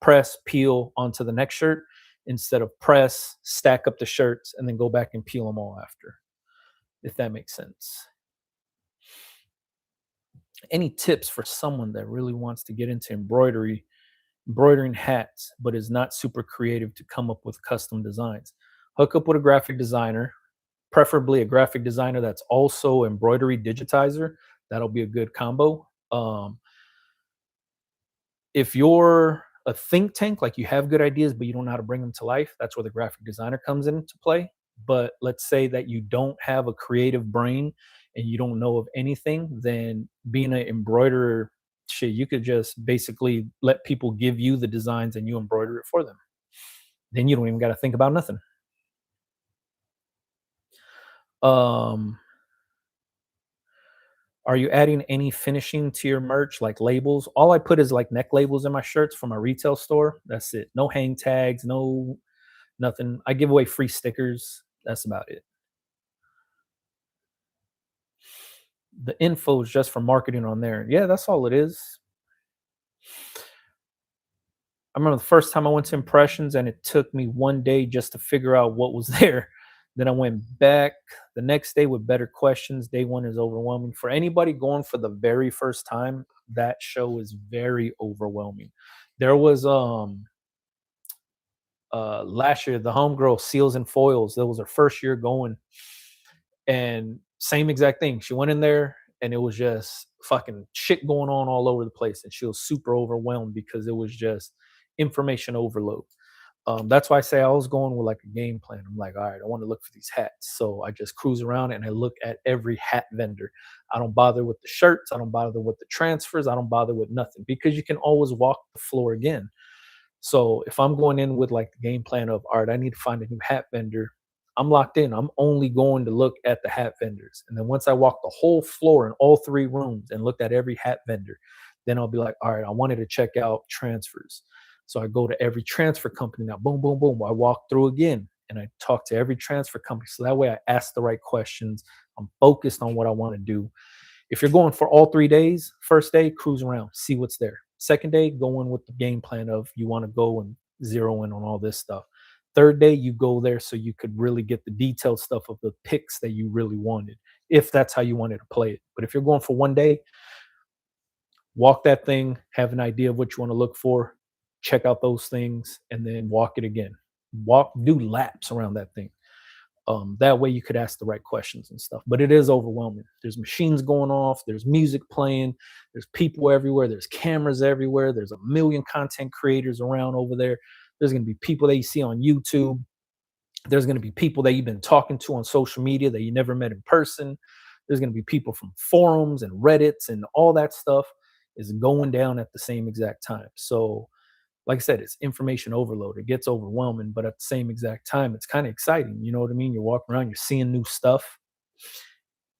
press, peel onto the next shirt instead of press, stack up the shirts, and then go back and peel them all after, if that makes sense. Any tips for someone that really wants to get into embroidering hats, but is not super creative to come up with custom designs? Hook up with a graphic designer, preferably a graphic designer that's also embroidery digitizer. That'll be a good combo. If you're a think tank, like you have good ideas, but you don't know how to bring them to life, that's where the graphic designer comes into play. But let's say that you don't have a creative brain and you don't know of anything, then being an embroiderer, shit, you could just basically let people give you the designs and you embroider it for them. Then you don't even got to think about nothing. Are you adding any finishing to your merch, like labels? All I put is like neck labels in my shirts for my retail store. That's it. No hang tags, no nothing. I give away free stickers. That's about it. The info is just for marketing on there. Yeah, that's all it is. I remember the first time I went to impressions and it took me one day just to figure out what was there. Then I went back the next day with better questions. Day one is overwhelming. For anybody going for the very first time, that show is very overwhelming. There was last year, the homegirl Seals and Foils. That was her first year going. And same exact thing. She went in there and it was just fucking shit going on all over the place. And she was super overwhelmed because it was just information overload. That's why I say I was going with like a game plan. I'm like, all right, I want to look for these hats. So I just cruise around and I look at every hat vendor. I don't bother with the shirts. I don't bother with the transfers. I don't bother with nothing because you can always walk the floor again. So if I'm going in with like the game plan of, all right, I need to find a new hat vendor, I'm locked in. I'm only going to look at the hat vendors. And then once I walk the whole floor in all three rooms and looked at every hat vendor, then I'll be like, all right, I wanted to check out transfers. So I go to every transfer company now, boom, boom, boom. I walk through again and I talk to every transfer company. So that way I ask the right questions. I'm focused on what I want to do. If you're going for all 3 days, first day, cruise around, see what's there. Second day, go in with the game plan of you want to go and zero in on all this stuff. Third day, you go there so you could really get the detailed stuff of the picks that you really wanted, if that's how you wanted to play it. But if you're going for one day, walk that thing, have an idea of what you want to look for, check out those things, and then walk it again. Do laps around that thing. That way you could ask the right questions and stuff. But it is overwhelming. There's machines going off, there's music playing, there's people everywhere, there's cameras everywhere, there's a million content creators around over there. There's going to be people that you see on YouTube. There's going to be people that you've been talking to on social media that you never met in person. There's going to be people from forums and Reddits, and all that stuff is going down at the same exact time. So like I said, it's information overload. It gets overwhelming, but at the same exact time, it's kind of exciting. You know what I mean? You're walking around, you're seeing new stuff.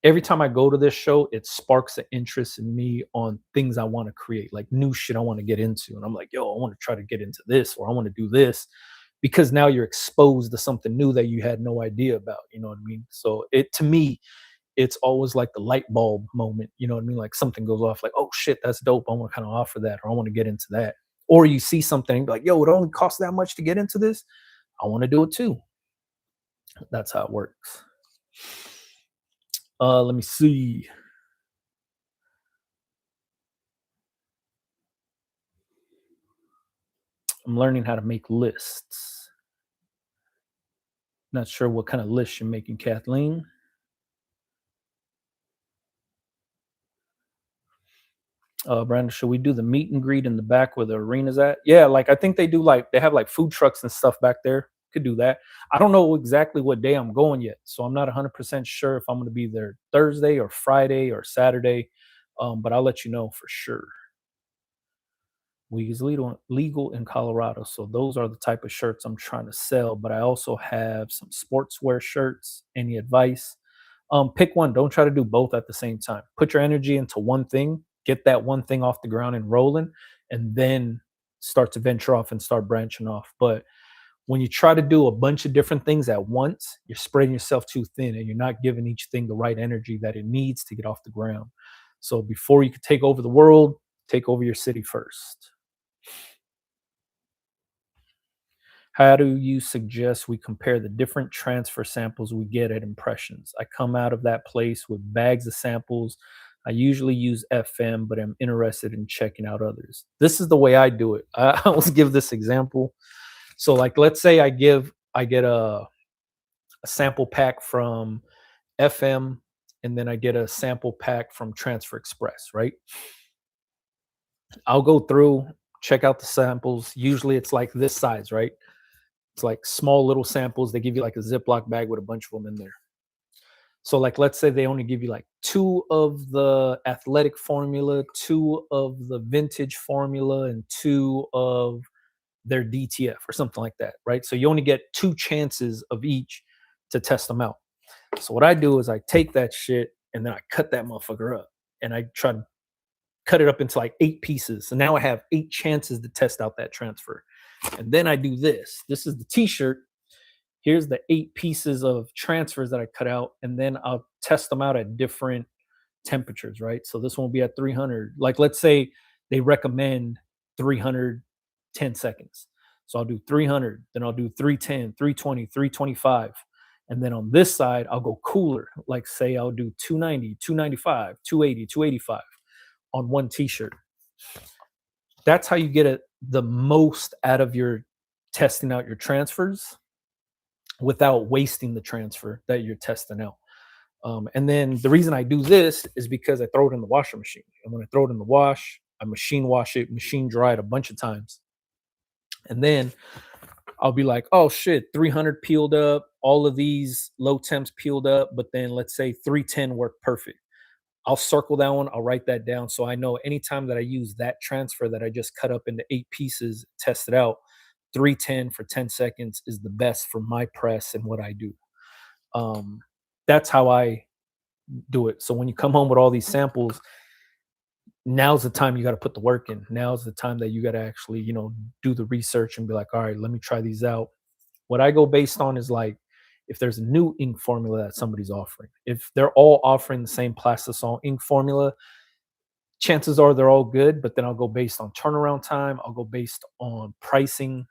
every time I go to this show, it sparks an interest in me on things I want to create, like new shit I want to get into. And I'm like, yo, I want to try to get into this or I want to do this because now you're exposed to something new that you had no idea about. You know what I mean? So it to me, it's always like the light bulb moment. You know what I mean? Like something goes off, like, oh shit, that's dope. I want to kind of offer that or I want to get into that. Or you see something like, yo, it only costs that much to get into this. I want to do it too. That's how it works. Let me see. I'm learning how to make lists. Not sure what kind of list you're making, Kathleen. Brandon, should we do the meet and greet in the back where the arena's at? Yeah, like I think they do. Like they have like food trucks and stuff back there. Could do that. I don't know exactly what day I'm going yet, so I'm not 100% sure if I'm going to be there Thursday or Friday or Saturday. But I'll let you know for sure. Weed is legal in Colorado, so those are the type of shirts I'm trying to sell. But I also have some sportswear shirts. Any advice? Pick one. Don't try to do both at the same time. Put your energy into one thing. Get that one thing off the ground and rolling, and then start to venture off and start branching off. But when you try to do a bunch of different things at once, you're spreading yourself too thin, and you're not giving each thing the right energy that it needs to get off the ground. So before you can take over the world, take over your city first. How do you suggest we compare the different transfer samples we get at impressions? I come out of that place with bags of samples. I usually use FM, but I'm interested in checking out others. This is the way I do it. I always give this example. So, like, let's say I get a sample pack from FM, and then I get a sample pack from Transfer Express, right? I'll go through, check out the samples. Usually it's like this size, right? It's like small little samples. They give you like a Ziploc bag with a bunch of them in there. So, like, let's say they only give you like two of the athletic formula, two of the vintage formula, and two of their DTF or something like that, right? So, you only get two chances of each to test them out. So, what I do is I take that shit and then I cut that motherfucker up and I try to cut it up into like 8 pieces. So now I have 8 chances to test out that transfer. And then I do this. This is the t shirt. Here's the 8 pieces of transfers that I cut out. And then I'll test them out at different temperatures, right? So this one will be at 300. Like, let's say they recommend 310 seconds. So I'll do 300, then I'll do 310, 320, 325. And then on this side, I'll go cooler. Like, say I'll do 290, 295, 280, 285 on one t-shirt. That's how you get the most out of your testing out your transfers without wasting the transfer that you're testing out. And then the reason I do this is because I throw it in the washer machine. And when I throw it in the wash, I machine wash it, machine dry it a bunch of times. And then I'll be like, oh shit, 300 peeled up, all of these low temps peeled up, but then let's say 310 worked perfect. I'll circle that one. I'll write that down so I know anytime that I use that transfer that I just cut up into 8 pieces, test it out, 310 for 10 seconds is the best for my press and what I do. Um, that's how I do it. So when you come home with all these samples, now's the time you got to put the work in. Now's the time that you got to actually, do the research and be like, all right, let me try these out. What I go based on is like, if there's a new ink formula that somebody's offering, if they're all offering the same Plastisol ink formula, chances are they're all good. But then I'll go based on turnaround time. I'll go based on pricing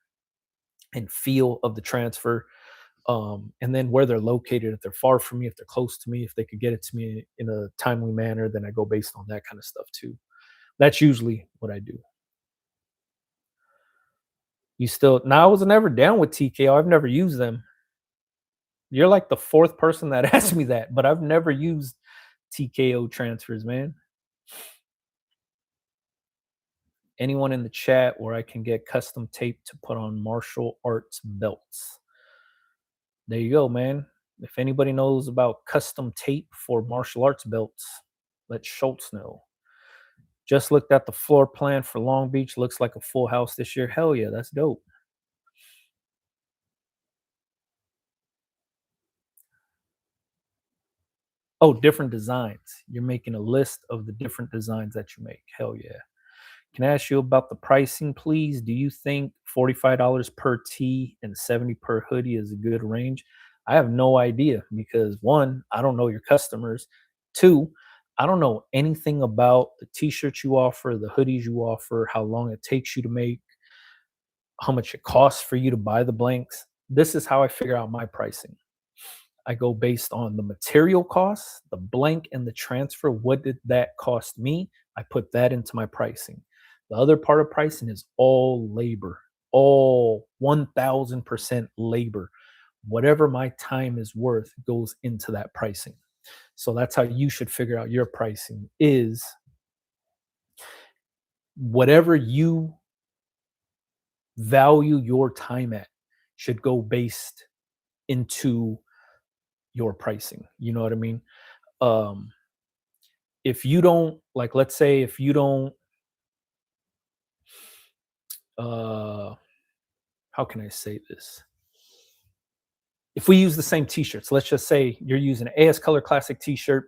and feel of the transfer. And then where they're located, if they're far from me, if they're close to me, if they could get it to me in a timely manner, then I go based on that kind of stuff too. That's usually what I do. You still now I was never down with TKO. I've never used them. You're like the fourth person that asked me that, but I've never used TKO transfers, man. Anyone in the chat where I can get custom tape to put on martial arts belts. There you go, man. If anybody knows about custom tape for martial arts belts, let Schultz know. Just looked at the floor plan for Long Beach. Looks like a full house this year. Hell yeah, that's dope. Oh, different designs. You're making a list of the different designs that you make. Hell yeah. Can I ask you about the pricing, please? Do you think $45 per tee and 70 per hoodie is a good range? I have no idea because one, I don't know your customers. Two, I don't know anything about the t-shirts you offer, the hoodies you offer, how long it takes you to make, how much it costs for you to buy the blanks. This is how I figure out my pricing. I go based on the material costs, the blank and the transfer. What did that cost me? I put that into my pricing. The other part of pricing is all labor, all 1000% labor. Whatever my time is worth goes into that pricing. So that's how you should figure out your pricing is whatever you value your time at should go based into your pricing. You know what I mean? Um, if you don't like, let's say if you don't, uh, how can I say this? If we use the same t-shirts, let's just say you're using an AS Color Classic t-shirt,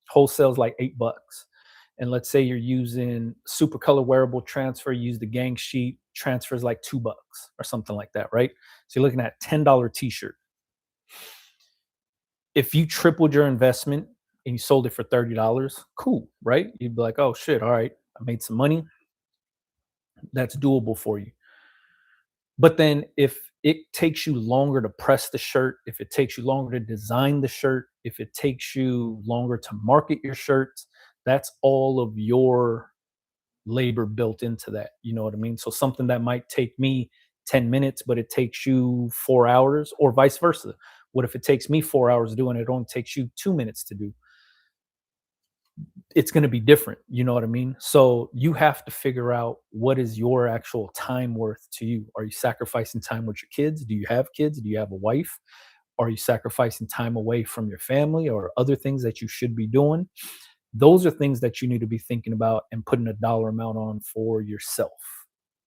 wholesale's like $8. And let's say you're using Super Color Wearable Transfer, use the gang sheet, transfers like $2 or something like that, right? So you're looking at $10 t-shirt. If you tripled your investment and you sold it for $30, cool, right? You'd be like, oh shit, all right, I made some money. That's doable for you. But then if it takes you longer to press the shirt, if it takes you longer to design the shirt, if it takes you longer to market your shirts, that's all of your labor built into that. You know what I mean? So something that might take me 10 minutes, but it takes you 4 hours, or vice versa. What if it takes me 4 hours doing it, it only takes you 2 minutes to do? It's going to be different. You know what I mean? So you have to figure out what is your actual time worth to you. Are you sacrificing time with your kids? Do you have kids? Do you have a wife? Are you sacrificing time away from your family or other things that you should be doing? Those are things that you need to be thinking about and putting a dollar amount on for yourself.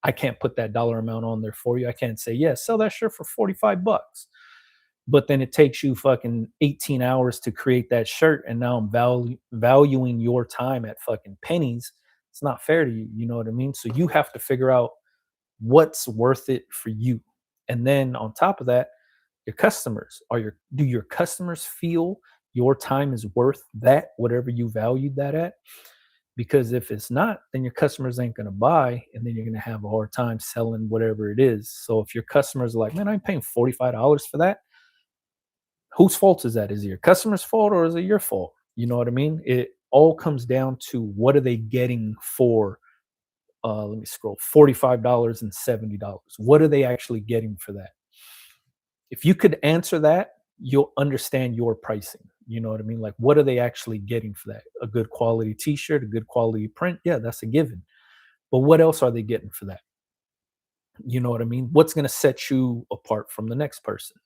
I can't put that dollar amount on there for you. I can't say, yeah, sell that shirt for 45 bucks. But then it takes you fucking 18 hours to create that shirt. And now I'm valuing your time at fucking pennies. It's not fair to you. You know what I mean? So you have to figure out what's worth it for you. And then on top of that, your customers do your customers feel your time is worth that, whatever you valued that at? Because if it's not, then your customers ain't going to buy, and then you're going to have a hard time selling whatever it is. So if your customers are like, man, I'm paying $45 for that, whose fault is that? Is it your customer's fault or is it your fault? You know what I mean? It all comes down to what are they getting for let me scroll, $45 and $70. What are they actually getting for that? If you could answer that, you'll understand your pricing. You know what I mean? Like, what are they actually getting for that? A good quality t-shirt, a good quality print? Yeah, that's a given. But what else are they getting for that? You know what I mean? What's going to set you apart from the next person?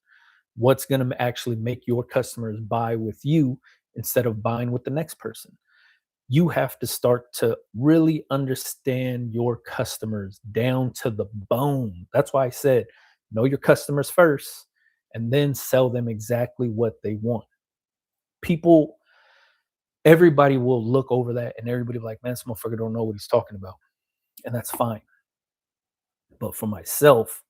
What's going to actually make your customers buy with you instead of buying with the next person? You have to start to really understand your customers down to the bone. That's why I said, know your customers first and then sell them exactly what they want. People, everybody will look over that and everybody be like, man, this motherfucker don't know what he's talking about. And that's fine. But for myself,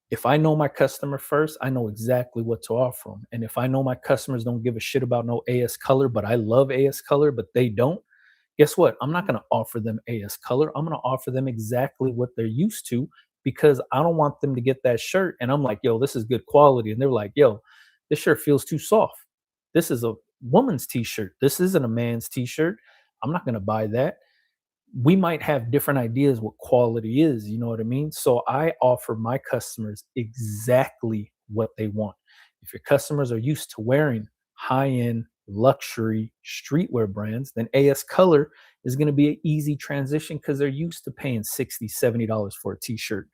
if I know my customer first, I know exactly what to offer them. And if I know my customers don't give a shit about no AS Color, but I love AS Color, but they don't, guess what? I'm not going to offer them AS Color. I'm going to offer them exactly what they're used to because I don't want them to get that shirt. And I'm like, yo, this is good quality. And they're like, yo, this shirt feels too soft. This is a woman's t shirt. This isn't a man's t shirt. I'm not going to buy that. We might have different ideas what quality is, you know what I mean? So I offer my customers exactly what they want. If your customers are used to wearing high-end luxury streetwear brands, then AS Color is going to be an easy transition because they're used to paying $60, $70 for a t-shirt.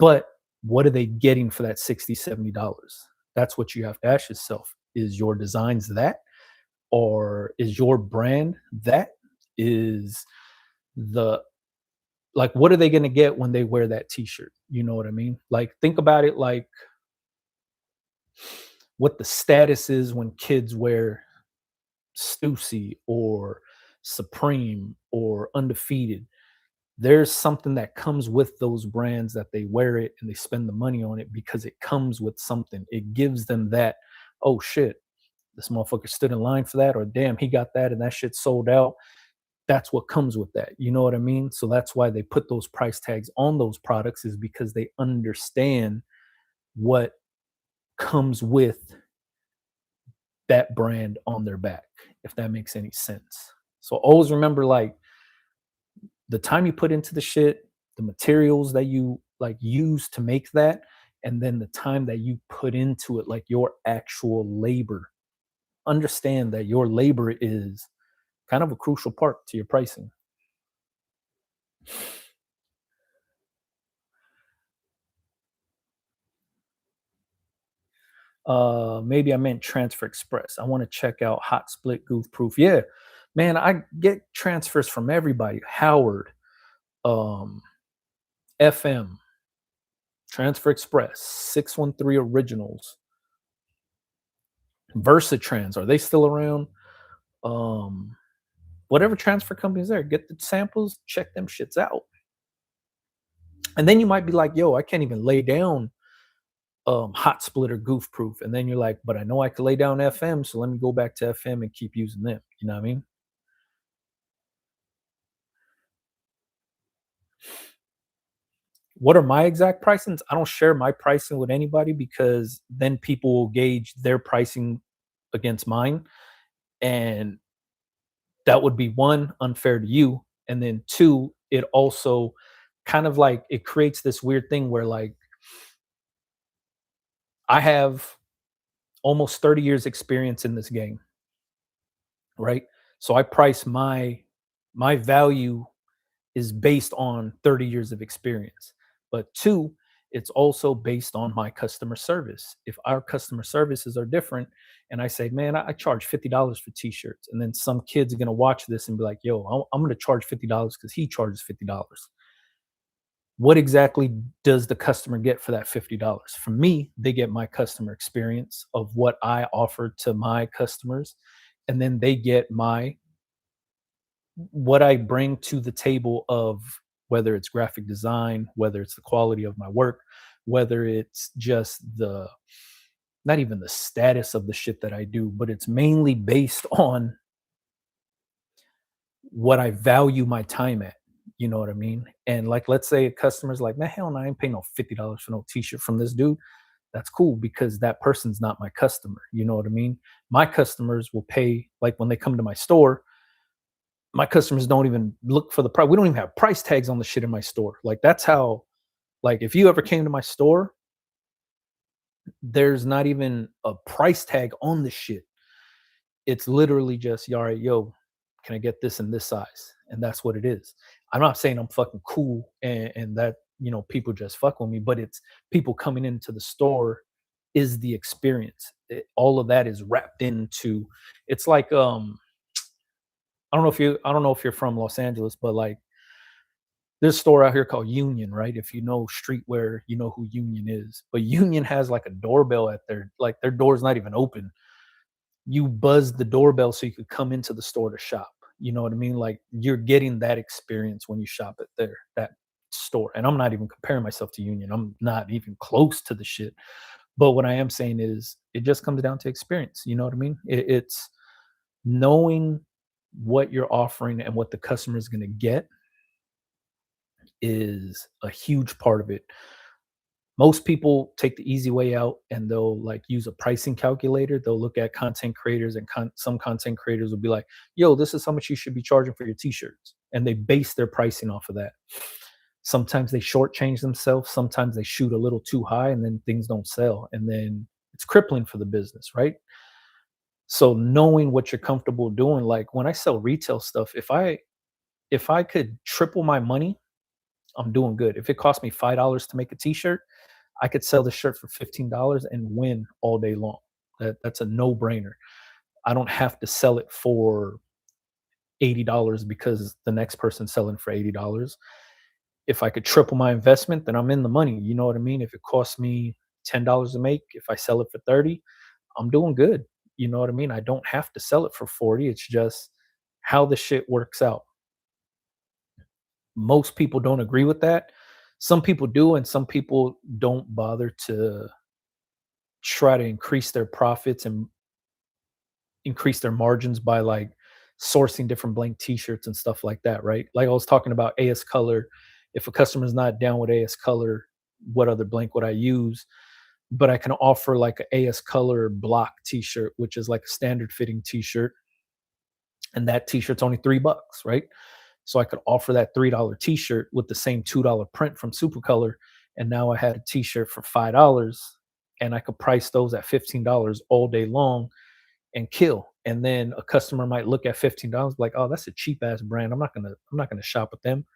But what are they getting for that $60, $70? That's what you have to ask yourself. Is your designs that? Or is your brand that? Is the like what are they going to get when they wear that t-shirt? You know what I mean? Like think about it like what the status is when kids wear Stussy or Supreme or Undefeated. There's something that comes with those brands that they wear it and they spend the money on it because it comes with something. It gives them that, oh shit, this motherfucker stood in line for that, or damn, he got that and that shit sold out. That's what comes with that. You know what I mean? So that's why they put those price tags on those products, is because they understand what comes with that brand on their back, if that makes any sense. So always remember, like, the time you put into the shit, the materials that you like use to make that, and then the time that you put into it, like your actual labor. Understand that your labor is kind of a crucial part to your pricing. Maybe I meant Transfer Express. I want to check out Hot Split Goof Proof. Yeah, man, I get transfers from everybody. Howard, um, FM, Transfer Express, 613 Originals, Versatrans. Are they still around? Um, whatever transfer companies there, get the samples, check them shits out. And then you might be like, yo, I can't even lay down hot split or goof proof. And then you're like, but I know I could lay down FM, so let me go back to FM and keep using them. You know what I mean? What are my exact pricings? I don't share my pricing with anybody because then people will gauge their pricing against mine. And that would be one, unfair to you. And then two, it also kind of like it creates this weird thing where like I have almost 30 years experience in this game, right? So I price my value is based on 30 years of experience. But two, it's also based on my customer service. If our customer services are different, and I say, man, I charge $50 for t-shirts, and then some kid's gonna watch this and be like, yo, I'm gonna charge $50 because he charges $50. What exactly does the customer get for that $50? For me, they get my customer experience of what I offer to my customers, and then they get my what I bring to the table of whether it's graphic design, whether it's the quality of my work, whether it's just the not even the status of the shit that I do, but it's mainly based on what I value my time at. You know what I mean? And like, let's say a customer's like, man, hell no, I ain't paying no $50 for no t-shirt from this dude. That's cool because that person's not my customer. You know what I mean? My customers will pay, like when they come to my store, my customers don't even look for the price. We don't even have price tags on the shit in my store. Like that's how, like if you ever came to my store, there's not even a price tag on the shit. It's literally just, all right, yo, can I get this in this size? And that's what it is. I'm not saying I'm fucking cool and that, you know, people just fuck with me, but it's people coming into the store is the experience. All of that is wrapped into, it's like, I don't know if you're from Los Angeles, but like there's a store out here called Union, right? If you know streetwear, you know who Union is. But Union has like a doorbell at their like their door's not even open. You buzz the doorbell so you could come into the store to shop. You know what I mean? Like you're getting that experience when you shop at that store. And I'm not even comparing myself to Union. I'm not even close to the shit. But what I am saying is it just comes down to experience. You know what I mean? It's knowing what you're offering and what the customer is going to get is a huge part of it. Most people take the easy way out and they'll like use a pricing calculator. They'll look at content creators and some content creators will be like, yo, this is how much you should be charging for your t-shirts. And they base their pricing off of that. Sometimes they shortchange themselves. Sometimes they shoot a little too high and then things don't sell. And then it's crippling for the business, right? So knowing what you're comfortable doing, like when I sell retail stuff, if I could triple my money, I'm doing good. If it cost me $5 to make a t-shirt, I could sell the shirt for $15 and win all day long. That's a no-brainer. I don't have to sell it for $80 because the next person's selling for $80. If I could triple my investment, then I'm in the money. You know what I mean? If it costs me $10 to make, if I sell it for 30, I'm doing good. You know what I mean? I don't have to sell it for 40. It's just how the shit works out. Most people don't agree with that. Some people do, and some people don't bother to try to increase their profits and increase their margins by like sourcing different blank t-shirts and stuff like that, right? Like I was talking about AS Color. If a customer's not down with AS Color, what other blank would I use? But I can offer like a AS Color block t-shirt, which is like a standard fitting t-shirt. And that t-shirt's only $3, right? So I could offer that $3 t-shirt with the same $2 print from Supercolor. And now I had a t-shirt for $5 and I could price those at $15 all day long and kill. And then a customer might look at $15 like, oh, that's a cheap ass brand. I'm not gonna shop with them.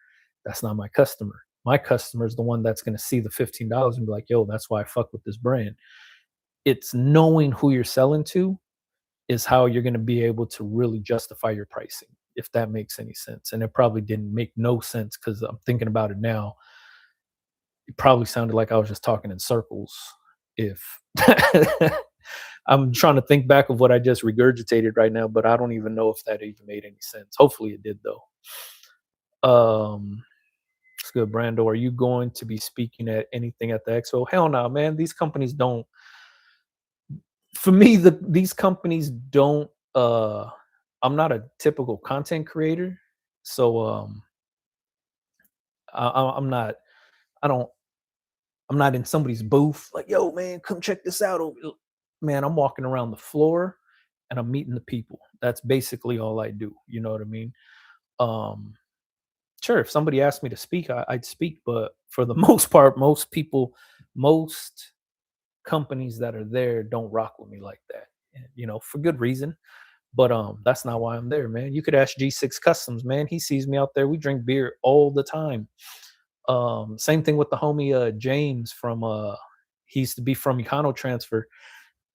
That's not my customer. My customer is the one that's gonna see the $15 and be like, yo, that's why I fuck with this brand. It's knowing who you're selling to is how you're gonna be able to really justify your pricing, if that makes any sense. And it probably didn't make no sense because I'm thinking about it now. It probably sounded like I was just talking in circles. If I'm trying to think back of what I just regurgitated right now, but I don't even know if that even made any sense. Hopefully it did though. It's good, Brando. Are you going to be speaking at anything at the expo? Hell no, man. These companies don't. For me, these companies don't. I'm not a typical content creator, so I'm not. I don't. I'm not in somebody's booth like, yo, man, come check this out. Man, I'm walking around the floor and I'm meeting the people. That's basically all I do. You know what I mean? Um, sure, if somebody asked me to speak, I'd speak, but for the most part, most people, most companies that are there don't rock with me like that. And, for good reason. But that's not why I'm there, man. You could ask G6 Customs, man. He sees me out there. We drink beer all the time. Same thing with the homie James from he used to be from Econo Transfer.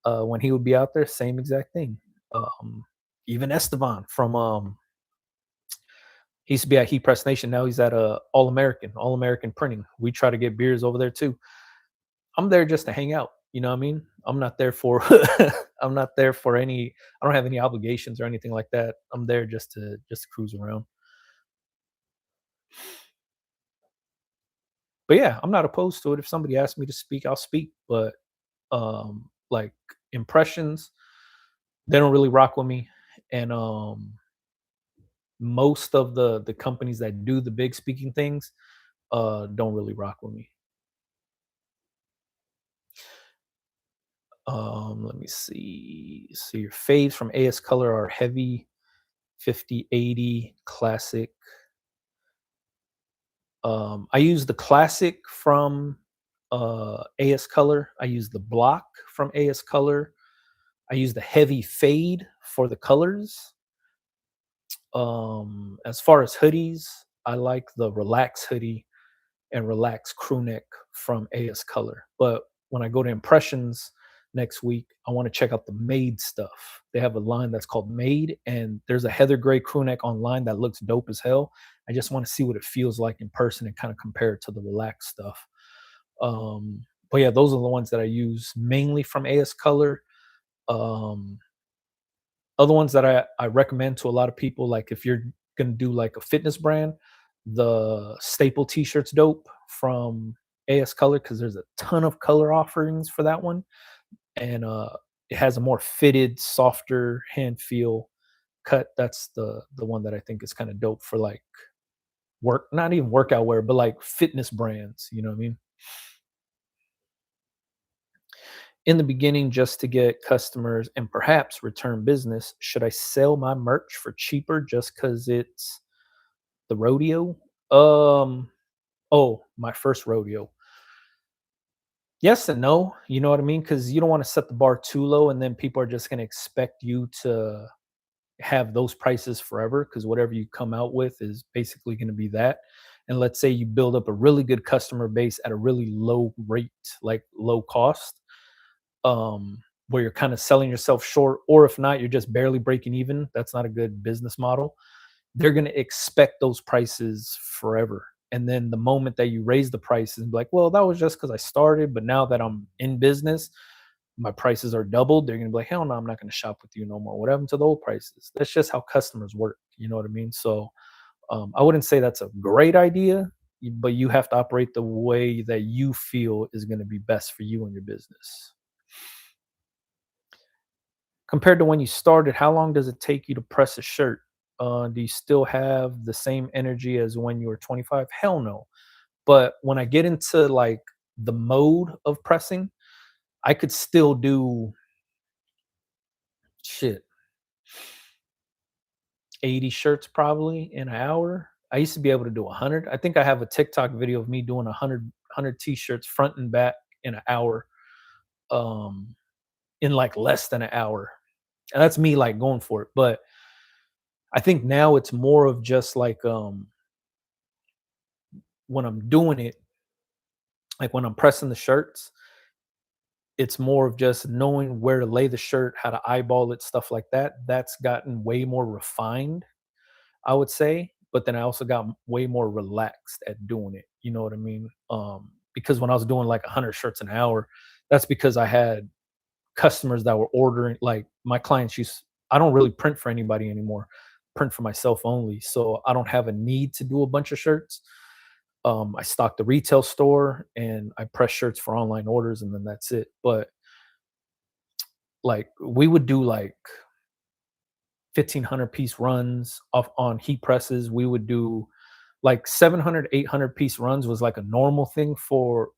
When he would be out there, same exact thing. Um, Even Esteban from he used to be at Heat Press Nation. Now he's at All American Printing. We try to get beers over there too. I'm there just to hang out. You know what I mean? I'm not there for I'm not there for any I don't have any obligations or anything like that. I'm there just to cruise around. But yeah, I'm not opposed to it. If somebody asks me to speak, I'll speak. But like impressions, they don't really rock with me. And most of the companies that do the big speaking things don't really rock with me. Let me see. So your faves from AS Color are Heavy, 5080, Classic. I use the Classic from AS Color. I use the Block from AS Color. I use the Heavy Fade for the colors. As far as hoodies, I like the Relax hoodie and Relax crew neck from AS Color. But when I go to Impressions next week, I want to check out the Made stuff. They have a line that's called Made, and there's a heather gray crew neck online that looks dope as hell. I just want to see what it feels like in person and kind of compare it to the Relax stuff. But yeah, those are the ones that I use mainly from AS Color. Um, Other ones that I recommend to a lot of people, like if you're gonna do like a fitness brand, the staple t-shirts dope from AS Color because there's a ton of color offerings for that one. And it has a more fitted, softer hand feel cut. That's the one that I think is kind of dope for like not even workout wear, but like fitness brands, you know what I mean? In the beginning, just to get customers and perhaps return business, should I sell my merch for cheaper just because it's the rodeo? Um, oh, my first rodeo. Yes and no, you know what I mean? Because you don't want to set the bar too low, and then people are just going to expect you to have those prices forever. Because whatever you come out with is basically going to be that. And let's say you build up a really good customer base at a really low rate, like low cost, where you're kind of selling yourself short, or if not, you're just barely breaking even. That's not a good business model. They're going to expect those prices forever. And then the moment that you raise the prices, be like, well, that was just because I started, but now that I'm in business, my prices are doubled, they're gonna be like, hell no, I'm not gonna shop with you no more. What happened to the old prices? That's just how customers work. You know what I mean? So I wouldn't say that's a great idea, but you have to operate the way that you feel is going to be best for you and your business. Compared to when you started, how long does it take you to press a shirt? Do you still have the same energy as when you were 25? Hell no. But when I get into like the mode of pressing, I could still do shit 80 shirts probably in an hour. I used to be able to do 100. I think I have a TikTok video of me doing 100 t-shirts front and back in an hour, um, in like less than an hour. And that's me like going for it. But I think now it's more of just like when I'm doing it, like when I'm pressing the shirts, it's more of just knowing where to lay the shirt, how to eyeball it, stuff like that. That's gotten way more refined, I would say. But then I also got way more relaxed at doing it. You know what I mean? Because when I was doing like 100 shirts an hour, that's because I had customers that were ordering. Like my clients use, I don't really print for anybody anymore, print for myself only. So I don't have a need to do a bunch of shirts. I stock the retail store and I press shirts for online orders, and then that's it. But like we would do like 1,500 piece runs off on heat presses. We would do like 700, 800 piece runs was like a normal thing for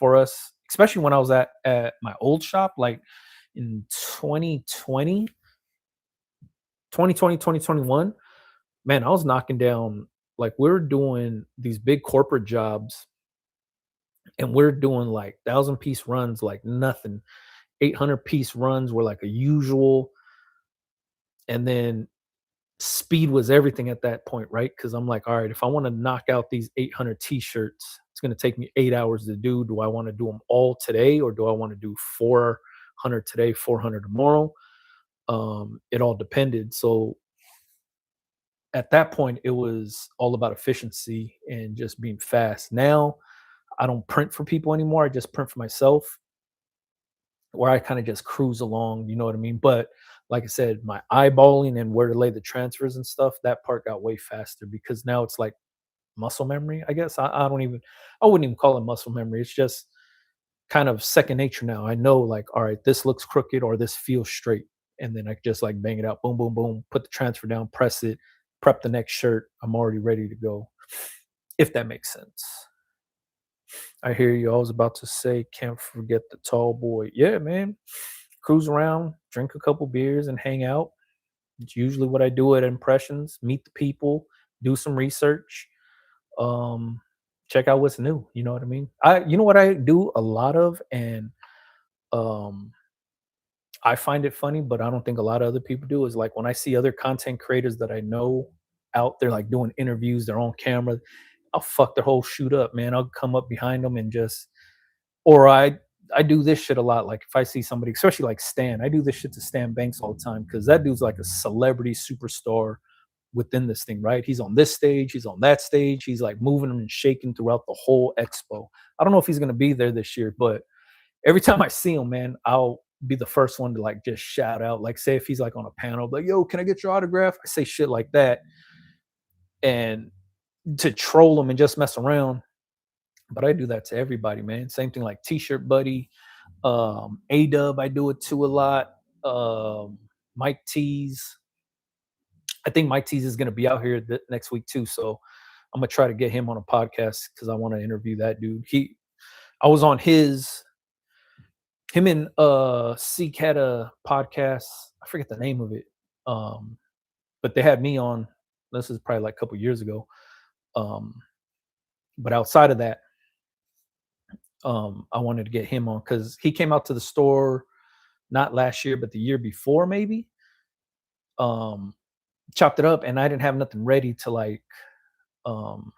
us, especially when I was at my old shop, like in 2020, 2020, 2021. Man, I was knocking down, like we are doing these big corporate jobs and we're doing like 1,000 piece runs like nothing. 800 piece runs were like a usual. And then speed was everything at that point, right? Because I'm like, all right, if I want to knock out these 800 t-shirts, it's going to take me 8 hours to do. Do I want to do them all today, or do I want to do 400 today, 400 tomorrow? It all depended. So at that point, it was all about efficiency and just being fast. Now I don't print for people anymore. I just print for myself, where I kind of just cruise along, you know what I mean? But like I said, my eyeballing and where to lay the transfers and stuff, that part got way faster because now it's like muscle memory, I guess. I don't even, I wouldn't even call it muscle memory. It's just kind of second nature now. I know, like, all right, this looks crooked or this feels straight. And then I just like bang it out, boom, boom, boom, put the transfer down, press it, prep the next shirt. I'm already ready to go, if that makes sense. I hear you. I was about to say, can't forget the tall boy. Yeah, man. Cruise around, drink a couple beers, and hang out. It's usually what I do at impressions. Meet the people, do some research, um, check out what's new. You know what I mean? You know what I do a lot of, and um, I find it funny, but I don't think a lot of other people do. Is like when I see other content creators that I know out there, like doing interviews, they're on camera. I'll fuck their whole shoot up, man. I'll come up behind them and just, or I do this shit a lot. Like if I see somebody, especially like Stan, I do this shit to Stan Banks all the time because that dude's like a celebrity superstar within this thing, right? He's on this stage, he's on that stage, he's like moving and shaking throughout the whole expo. I don't know if he's gonna be there this year, but every time I see him, man, I'll be the first one to like just shout out. Like, say if he's like on a panel, like, yo, can I get your autograph? I say shit like that and to troll him and just mess around. But I do that to everybody, man. Same thing like T-shirt buddy, A Dub, I do it to a lot. Mike Tees. I think Mike Tees is going to be out here next week too, so I'm gonna try to get him on a podcast because I want to interview that dude. I was on him and Seek had a podcast. I forget the name of it, um, but they had me on. This is probably like a couple years ago. Um, but outside of that, I wanted to get him on because he came out to the store not last year, but the year before, maybe. Um, chopped it up, and I didn't have nothing ready to like um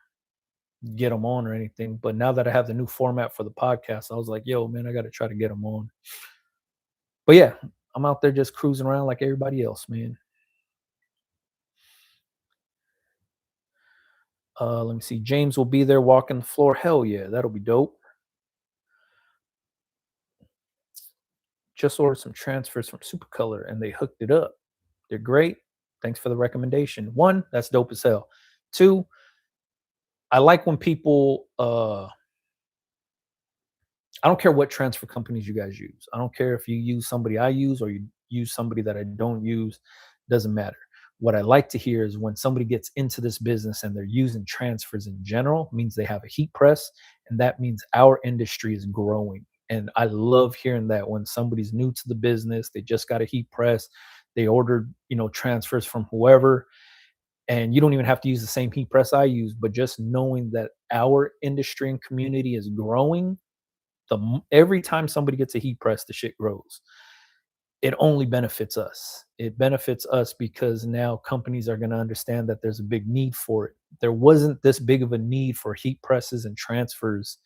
get him on or anything. But now that I have the new format for the podcast, I was like, yo, man, I got to try to get him on. But yeah, I'm out there just cruising around like everybody else, man. Let me see. James will be there walking the floor. Hell yeah, that'll be dope. just ordered some transfers from Supercolor and they hooked it up. They're great. Thanks for the recommendation. One, that's dope as hell. Two, I like when people I don't care what transfer companies you guys use. I don't care if you use somebody I use or you use somebody that I don't use, doesn't matter. What I like to hear is when somebody gets into this business and they're using transfers in general, means they have a heat press, and that means our industry is growing. And I love hearing that when somebody's new to the business, they just got a heat press, they ordered, transfers from whoever, and you don't even have to use the same heat press I use, but just knowing that our industry and community is growing, every time somebody gets a heat press, the shit grows. It only benefits us. It benefits us because now companies are going to understand that there's a big need for it. There wasn't this big of a need for heat presses and transfers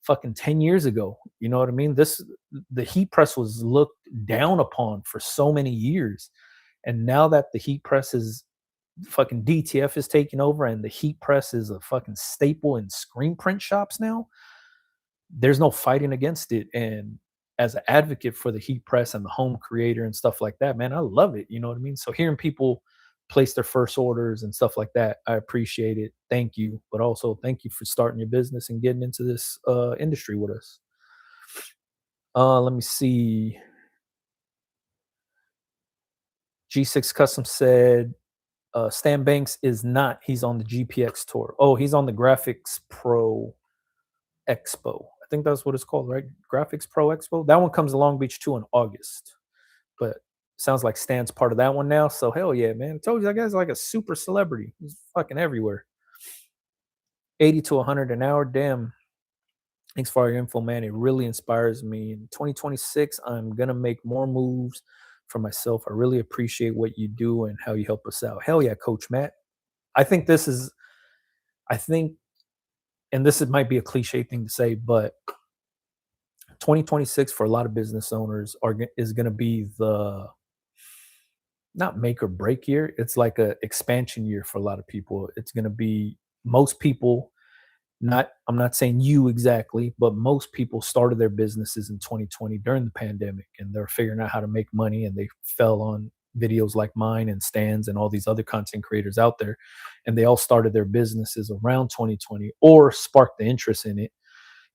fucking 10 years ago. You know what I mean? The heat press was looked down upon for so many years. And now that the heat press is fucking DTF is taking over and the heat press is a fucking staple in screen print shops now, there's no fighting against it. And as an advocate for the heat press and the home creator and stuff like that, man, I love it. You know what I mean? So hearing people place their first orders and stuff like that, I appreciate it. Thank you. But also thank you for starting your business and getting into this industry with us. Let me see. G6 Custom said Stan Banks is not. He's on the GPX tour. Oh, he's on the Graphics Pro Expo. I think that's what it's called, right? Graphics Pro Expo. That one comes to Long Beach too in August. But sounds like Stan's part of that one now. So hell yeah, man. I told you that guy's like a super celebrity. He's fucking everywhere. 80 to 100 an hour. Damn. Thanks for all your info, man. It really inspires me. In 2026, I'm gonna make more moves for myself. I really appreciate what you do and how you help us out. Hell yeah, Coach Matt. I think this is, I think, and might be a cliche thing to say, but 2026 for a lot of business owners is going to be the not make or break year. It's like a expansion year for a lot of people. It's going to be most people, not I'm not saying you exactly, but most people started their businesses in 2020 during the pandemic and they're figuring out how to make money and they fell on videos like mine and Stans and all these other content creators out there, and they all started their businesses around 2020 or sparked the interest in it,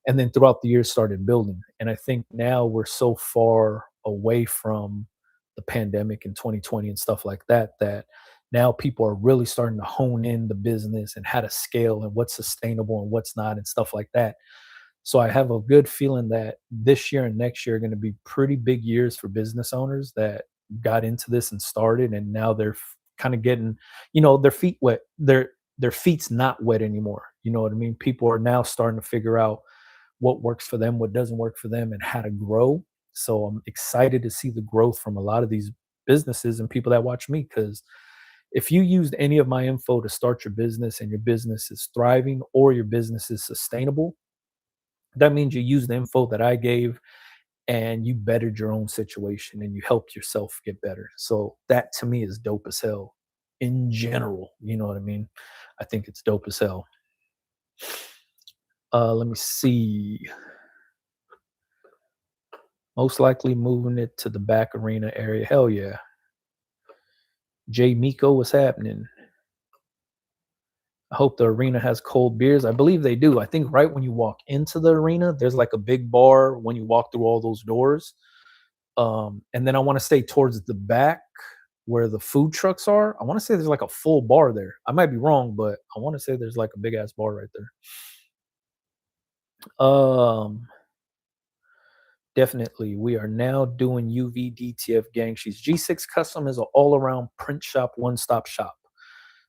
and then throughout the years started building. And I think now we're so far away from the pandemic in 2020 and stuff like that, that now people are really starting to hone in the business and how to scale and what's sustainable and what's not and stuff like that. So I have a good feeling that this year and next year are going to be pretty big years for business owners that got into this and started, and now they're kind of getting, their feet wet. Their feet's not wet anymore. You know what I mean? People are now starting to figure out what works for them, what doesn't work for them, and how to grow. So I'm excited to see the growth from a lot of these businesses and people that watch me, because if you used any of my info to start your business and your business is thriving or your business is sustainable, that means you use the info that I gave and you bettered your own situation and you helped yourself get better. So that to me is dope as hell in general. You know what I mean? I think it's dope as hell. Let me see. Most likely moving it to the back arena area. Hell yeah. Jay Miko, what's happening? I hope the arena has cold beers. I believe they do. I think right when you walk into the arena, there's like a big bar when you walk through all those doors. And then I want to stay towards the back where the food trucks are. I want to say there's like a full bar there. I might be wrong, but I want to say there's like a big ass bar right there. Definitely. We are now doing UV DTF gang sheets. G6 Custom is an all around print shop, one stop shop.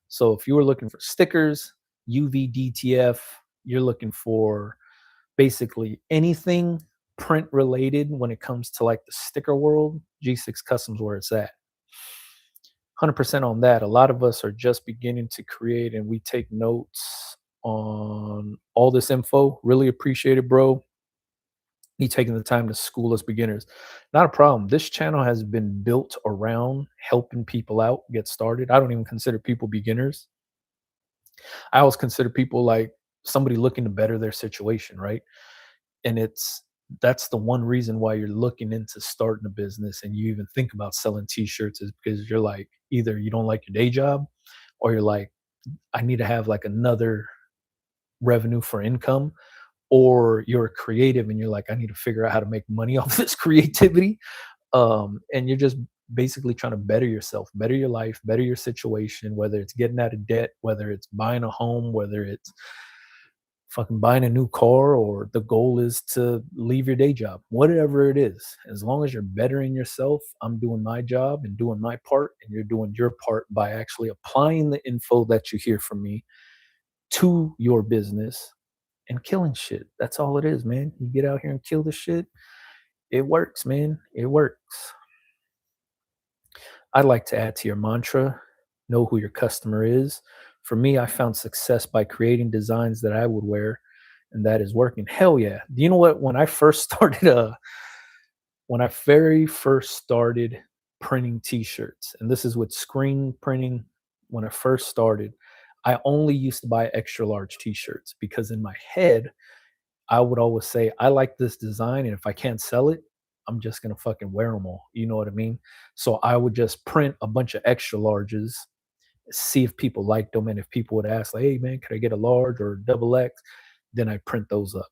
So if you were looking for stickers, UV DTF, you're looking for basically anything print related when it comes to like the sticker world, G6 Customs where it's at. 100% on that. A lot of us are just beginning to create and we take notes on all this info. Really appreciate it, bro. You taking the time to school us beginners. Not a problem. This channel has been built around helping people out get started. I don't even consider people beginners. I always consider people like somebody looking to better their situation, right? And it's That's the one reason why you're looking into starting a business and you even think about selling t-shirts, is because you're like, either you don't like your day job, or you're like, I need to have like another revenue for income, or you're a creative and you're like, I need to figure out how to make money off this creativity. And you're just basically trying to better yourself, better your life, better your situation, whether it's getting out of debt, whether it's buying a home, whether it's fucking buying a new car, or the goal is to leave your day job, whatever it is. As long as you're bettering yourself, I'm doing my job and doing my part, and you're doing your part by actually applying the info that you hear from me to your business and killing shit. That's all it is, man. You get out here and kill the shit. It works, man. It works. I'd like to add to your mantra, know who your customer is. For me, I found success by creating designs that I would wear, and that is working. Hell yeah. Do you know what? When I very first started printing t-shirts, and this is with screen printing, when I first started, I only used to buy extra large t-shirts because in my head, I would always say, I like this design, and if I can't sell it, I'm just gonna fucking wear them all. You know what I mean? So I would just print a bunch of extra larges, see if people liked them, and if people would ask, like, "Hey man, could I get a large or double X?" Then I print those up.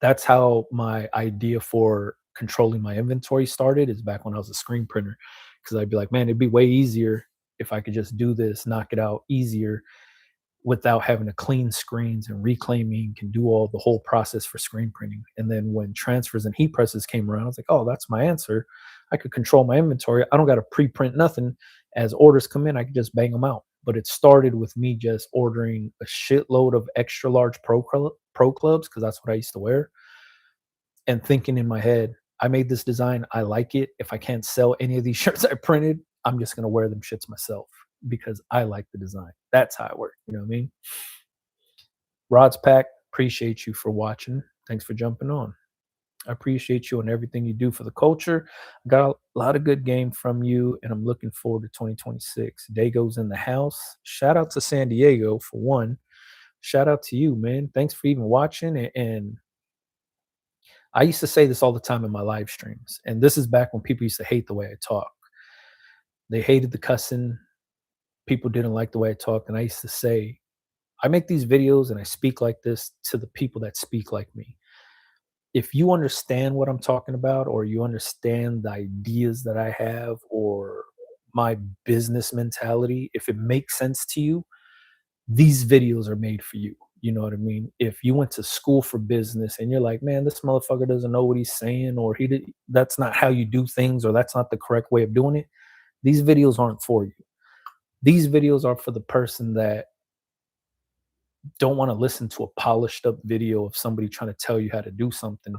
That's how my idea for controlling my inventory started, is back when I was a screen printer. Because I'd be like, man, it'd be way easier if I could just do this, knock it out easier without having to clean screens and reclaiming, can do all the whole process for screen printing. And then when transfers and heat presses came around, I was like, oh, that's my answer. I could control my inventory. I don't got to pre-print nothing. As orders come in, I can just bang them out. But it started with me just ordering a shitload of extra large pro clubs, because that's what I used to wear, and thinking in my head, I made this design, I like it. If I can't sell any of these shirts I printed, I'm just gonna wear them shits myself because I like the design. That's how it worked. You know what I mean? Rod's Pack, appreciate you for watching. Thanks for jumping on. I appreciate you and everything you do for the culture. I got a lot of good game from you, and I'm looking forward to 2026. Dago's in the house. Shout out to San Diego for one. Shout out to you, man. Thanks for even watching. And I used to say this all the time in my live streams, and this is back when people used to hate the way I talk. They hated the cussing. People didn't like the way I talked, and I used to say, I make these videos and I speak like this to the people that speak like me. If you understand what I'm talking about, or you understand the ideas that I have, or my business mentality, if it makes sense to you, these videos are made for you. You know what I mean? If you went to school for business and you're like, man, this motherfucker doesn't know what he's saying, or that's not how you do things, or that's not the correct way of doing it, these videos aren't for you. These videos are for the person that don't want to listen to a polished up video of somebody trying to tell you how to do something.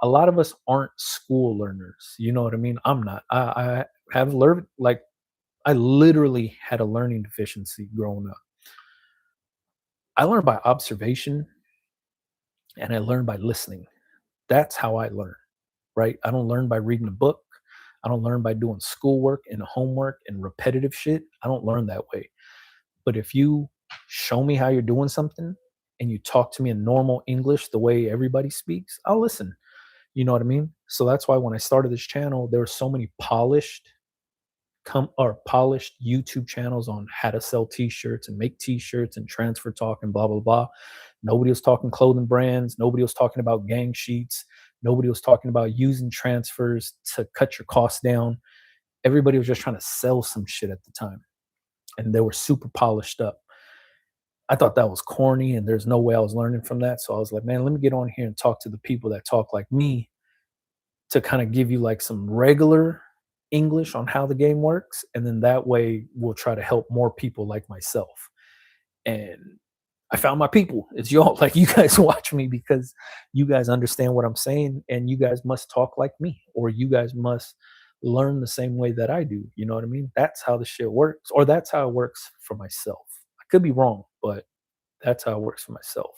A lot of us aren't school learners. You know what I mean? I'm not. I have learned, like, I literally had a learning deficiency growing up. I learned by observation and I learned by listening. That's how I learn, right? I don't learn by reading a book. I don't learn by doing schoolwork and homework and repetitive shit. I don't learn that way. But if you show me how you're doing something and you talk to me in normal English the way everybody speaks, I'll listen. You know what I mean? So that's why when I started this channel, there were so many polished YouTube channels on how to sell t-shirts and make t-shirts and transfer talk and blah blah blah. Nobody was talking clothing brands, nobody was talking about gang sheets, nobody was talking about using transfers to cut your costs down. Everybody was just trying to sell some shit at the time, and they were super polished up. I thought that was corny, and there's no way I was learning from that. So I was like, man, let me get on here and talk to the people that talk like me, to kind of give you like some regular English on how the game works. And then that way we'll try to help more people like myself. And I found my people. It's y'all. Like, you guys watch me because you guys understand what I'm saying, and you guys must talk like me, or you guys must learn the same way that I do. You know what I mean? That's how the shit works, or that's how it works for myself. I could be wrong, but that's how it works for myself.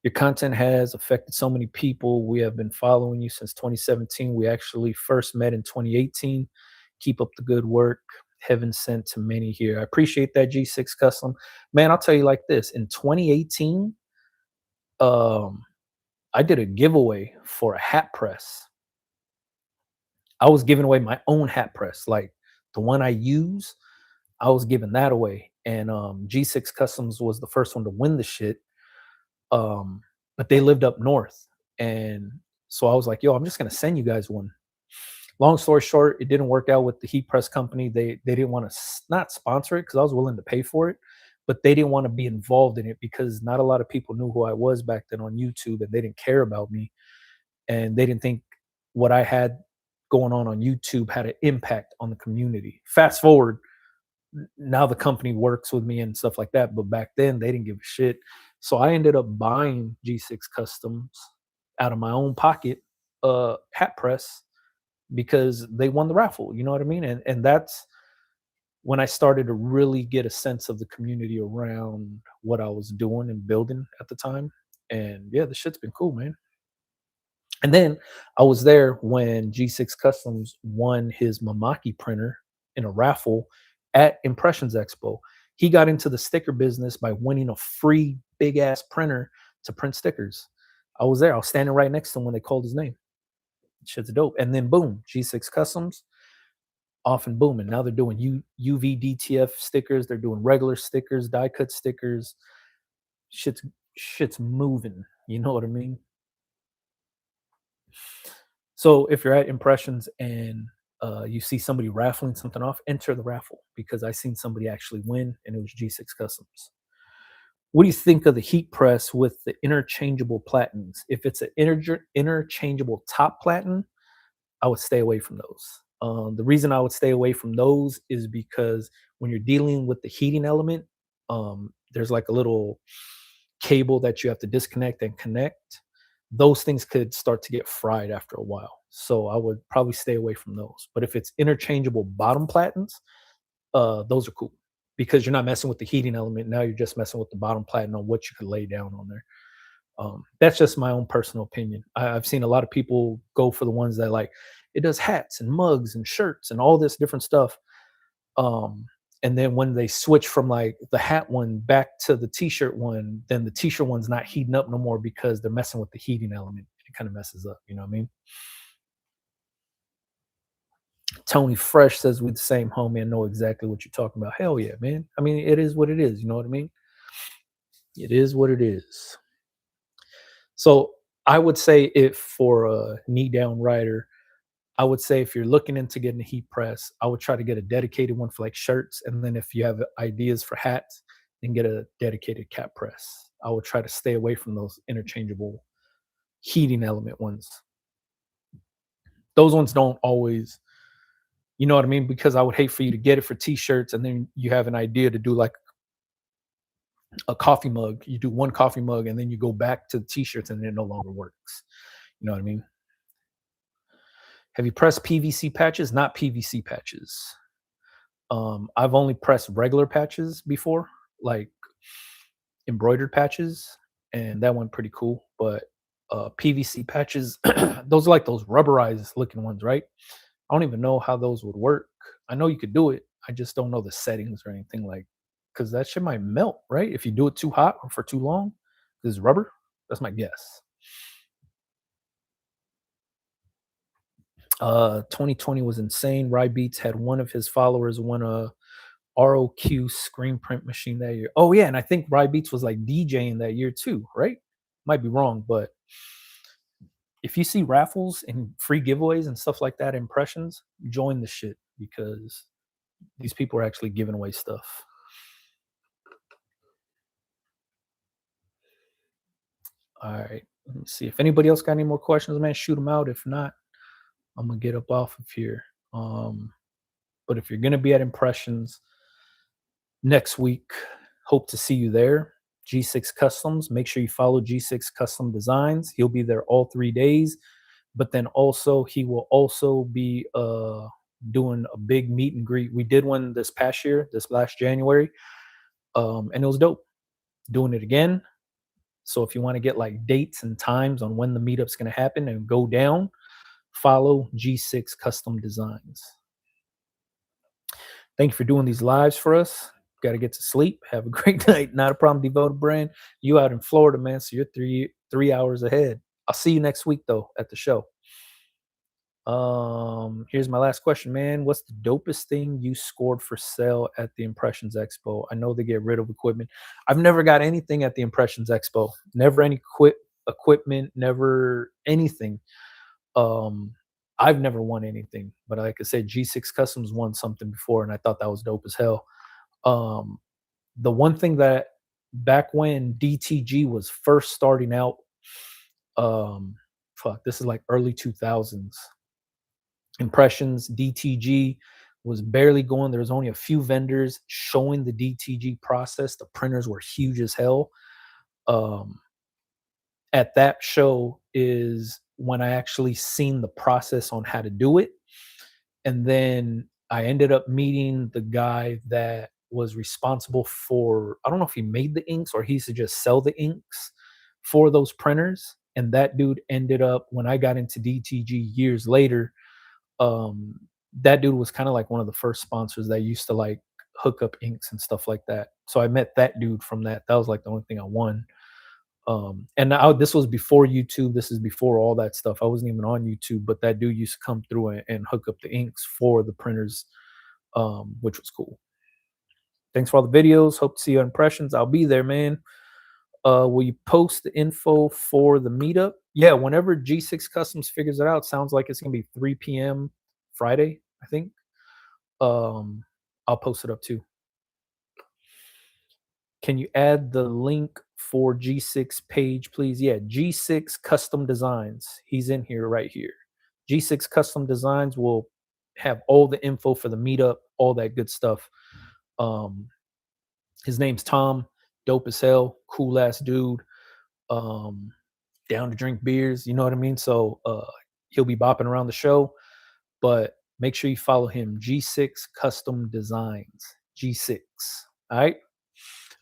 Your content has affected so many people. We have been following you since 2017. We actually first met in 2018. Keep up the good work. Heaven sent to many here. I appreciate that, G6 Custom. Man, I'll tell you like this. In 2018, Um, I did a giveaway for a hat press. I was giving away my own hat press, like the one I use. I was giving that away, and G6 Customs was the first one to win the shit. Um, but they lived up north, and so I was like, "Yo, I'm just gonna send you guys one." Long story short, it didn't work out with the heat press company. They didn't want to not sponsor it because I was willing to pay for it, but they didn't want to be involved in it because not a lot of people knew who I was back then on YouTube, and they didn't care about me, and they didn't think what I had going on YouTube had an impact on the community. Fast forward, now the company works with me and stuff like that, but back then they didn't give a shit. So I ended up buying G6 Customs out of my own pocket, hat press, because they won the raffle. You know what I mean? And that's when I started to really get a sense of the community around what I was doing and building at the time. And yeah, the shit's been cool, man. And then I was there when G6 Customs won his Mamaki printer in a raffle at Impressions Expo. He got into the sticker business by winning a free big ass printer to print stickers. I was there. I was standing right next to him when they called his name. Shit's dope. And then boom, G6 Customs off and booming. Now they're doing UV DTF stickers. They're doing regular stickers, die cut stickers. Shit's shit's moving. You know what I mean? So if you're at Impressions and you see somebody raffling something off, enter the raffle because I seen somebody actually win, and it was G6 Customs. What do you think of the heat press with the interchangeable platins? If it's an interchangeable top platen, I would stay away from those. The reason I would stay away from those is because when you're dealing with the heating element, there's like a little cable that you have to disconnect and connect. Those things could start to get fried after a while. So I would probably stay away from those. But if it's interchangeable bottom platens, those are cool because you're not messing with the heating element. Now you're just messing with the bottom platen on what you could lay down on there. That's just my own personal opinion. I've seen a lot of people go for the ones that like it does hats and mugs and shirts and all this different stuff. Um, and then when they switch from like the hat one back to the t-shirt one, then the t-shirt one's not heating up no more because they're messing with the heating element. It kind of messes up, you know what I mean? Tony Fresh says we the same homie. I know exactly what you're talking about. Hell yeah, man. I mean, it is what it is. You know what I mean? It is what it is. So I would say if for a knee down rider, I would say if you're looking into getting a heat press, I would try to get a dedicated one for like shirts. And then if you have ideas for hats, then get a dedicated cap press. I would try to stay away from those interchangeable heating element ones. Those ones don't always, you know what I mean? Because I would hate for you to get it for t-shirts and then you have an idea to do like a coffee mug. You do one coffee mug and then you go back to the t-shirts and it no longer works. You know what I mean? Have you pressed PVC patches? Not PVC patches. I've only pressed regular patches before, like embroidered patches, and that went pretty cool. But PVC patches, those are like those rubberized looking ones, right? I don't even know how those would work. I know you could do it. I just don't know the settings or anything like because that shit might melt, right? If you do it too hot or for too long, this rubber. That's my guess. 2020 was insane. Rye Beats had one of his followers won a ROQ screen print machine that year. Oh yeah, and I think Rye Beats was like DJing that year too, right? Might be wrong, but if you see raffles and free giveaways and stuff like that, impressions, join the shit because these people are actually giving away stuff. All right, let me see if anybody else got any more questions, man. Shoot them out. If not, I'm gonna get up off of here. But if you're gonna be at impressions next week, hope to see you there. G6 Customs. Make sure you follow G6 Custom Designs. He'll be there all 3 days. But then also he will also be doing a big meet and greet. We did one this past year, this last January, and it was dope. Doing it again. So if you want to get like dates and times on when the meetup's going to happen and go down, follow G6 Custom Designs. Thank you for doing these lives for us. got to get to sleep. Have a great night. Not a problem, Devoted Brand. You out in Florida, man. So you're three hours ahead. I'll see you next week though at the show. Here's my last question, man. What's the dopest thing you scored for sale at the Impressions Expo? I know they get rid of equipment. I've never got anything at the Impressions Expo. Never any equipment, never anything. Um, I've never won anything, but like I said, G6 Customs won something before, and I thought that was dope as hell. Um, the one thing that back when DTG was first starting out, um, this is like early 2000s. Impressions, DTG was barely going. There was only a few vendors showing the DTG process. The printers were huge as hell. Um, at that show is when I actually seen the process on how to do it. And then I ended up meeting the guy that was responsible for, I don't know if he made the inks or he used to just sell the inks for those printers. And that dude ended up, when I got into DTG years later, um, that dude was kind of like one of the first sponsors that used to like hook up inks and stuff like that. So I met that dude from that. That was like the only thing I won. This was before YouTube. This is before all that stuff. I wasn't even on YouTube, but that dude used to come through and hook up the inks for the printers, which was cool. Thanks for all the videos. Hope to see your impressions. I'll be there, man. Will you post the info for the meetup? Yeah, whenever G6 Customs figures it out, sounds like it's gonna be 3 p.m. Friday, I think. I'll post it up too. Can you add the link for G6 page, please? Yeah, G6 Custom Designs. He's in here right here. G6 Custom Designs will have all the info for the meetup, all that good stuff. His name's Tom, dope as hell, cool ass dude. Down to drink beers, you know what I mean? So he'll be bopping around the show, but make sure you follow him, G6 Custom Designs, G6. All right.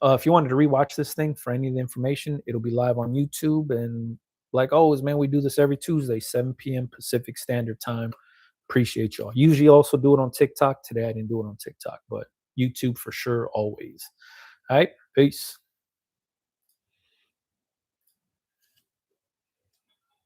If you wanted to rewatch this thing for any of the information, it'll be live on YouTube. And like always, man, we do this every Tuesday, 7 p.m. Pacific Standard Time. Appreciate y'all. Usually also do it on TikTok. Today I didn't do it on TikTok, but YouTube for sure, always. All right. Peace.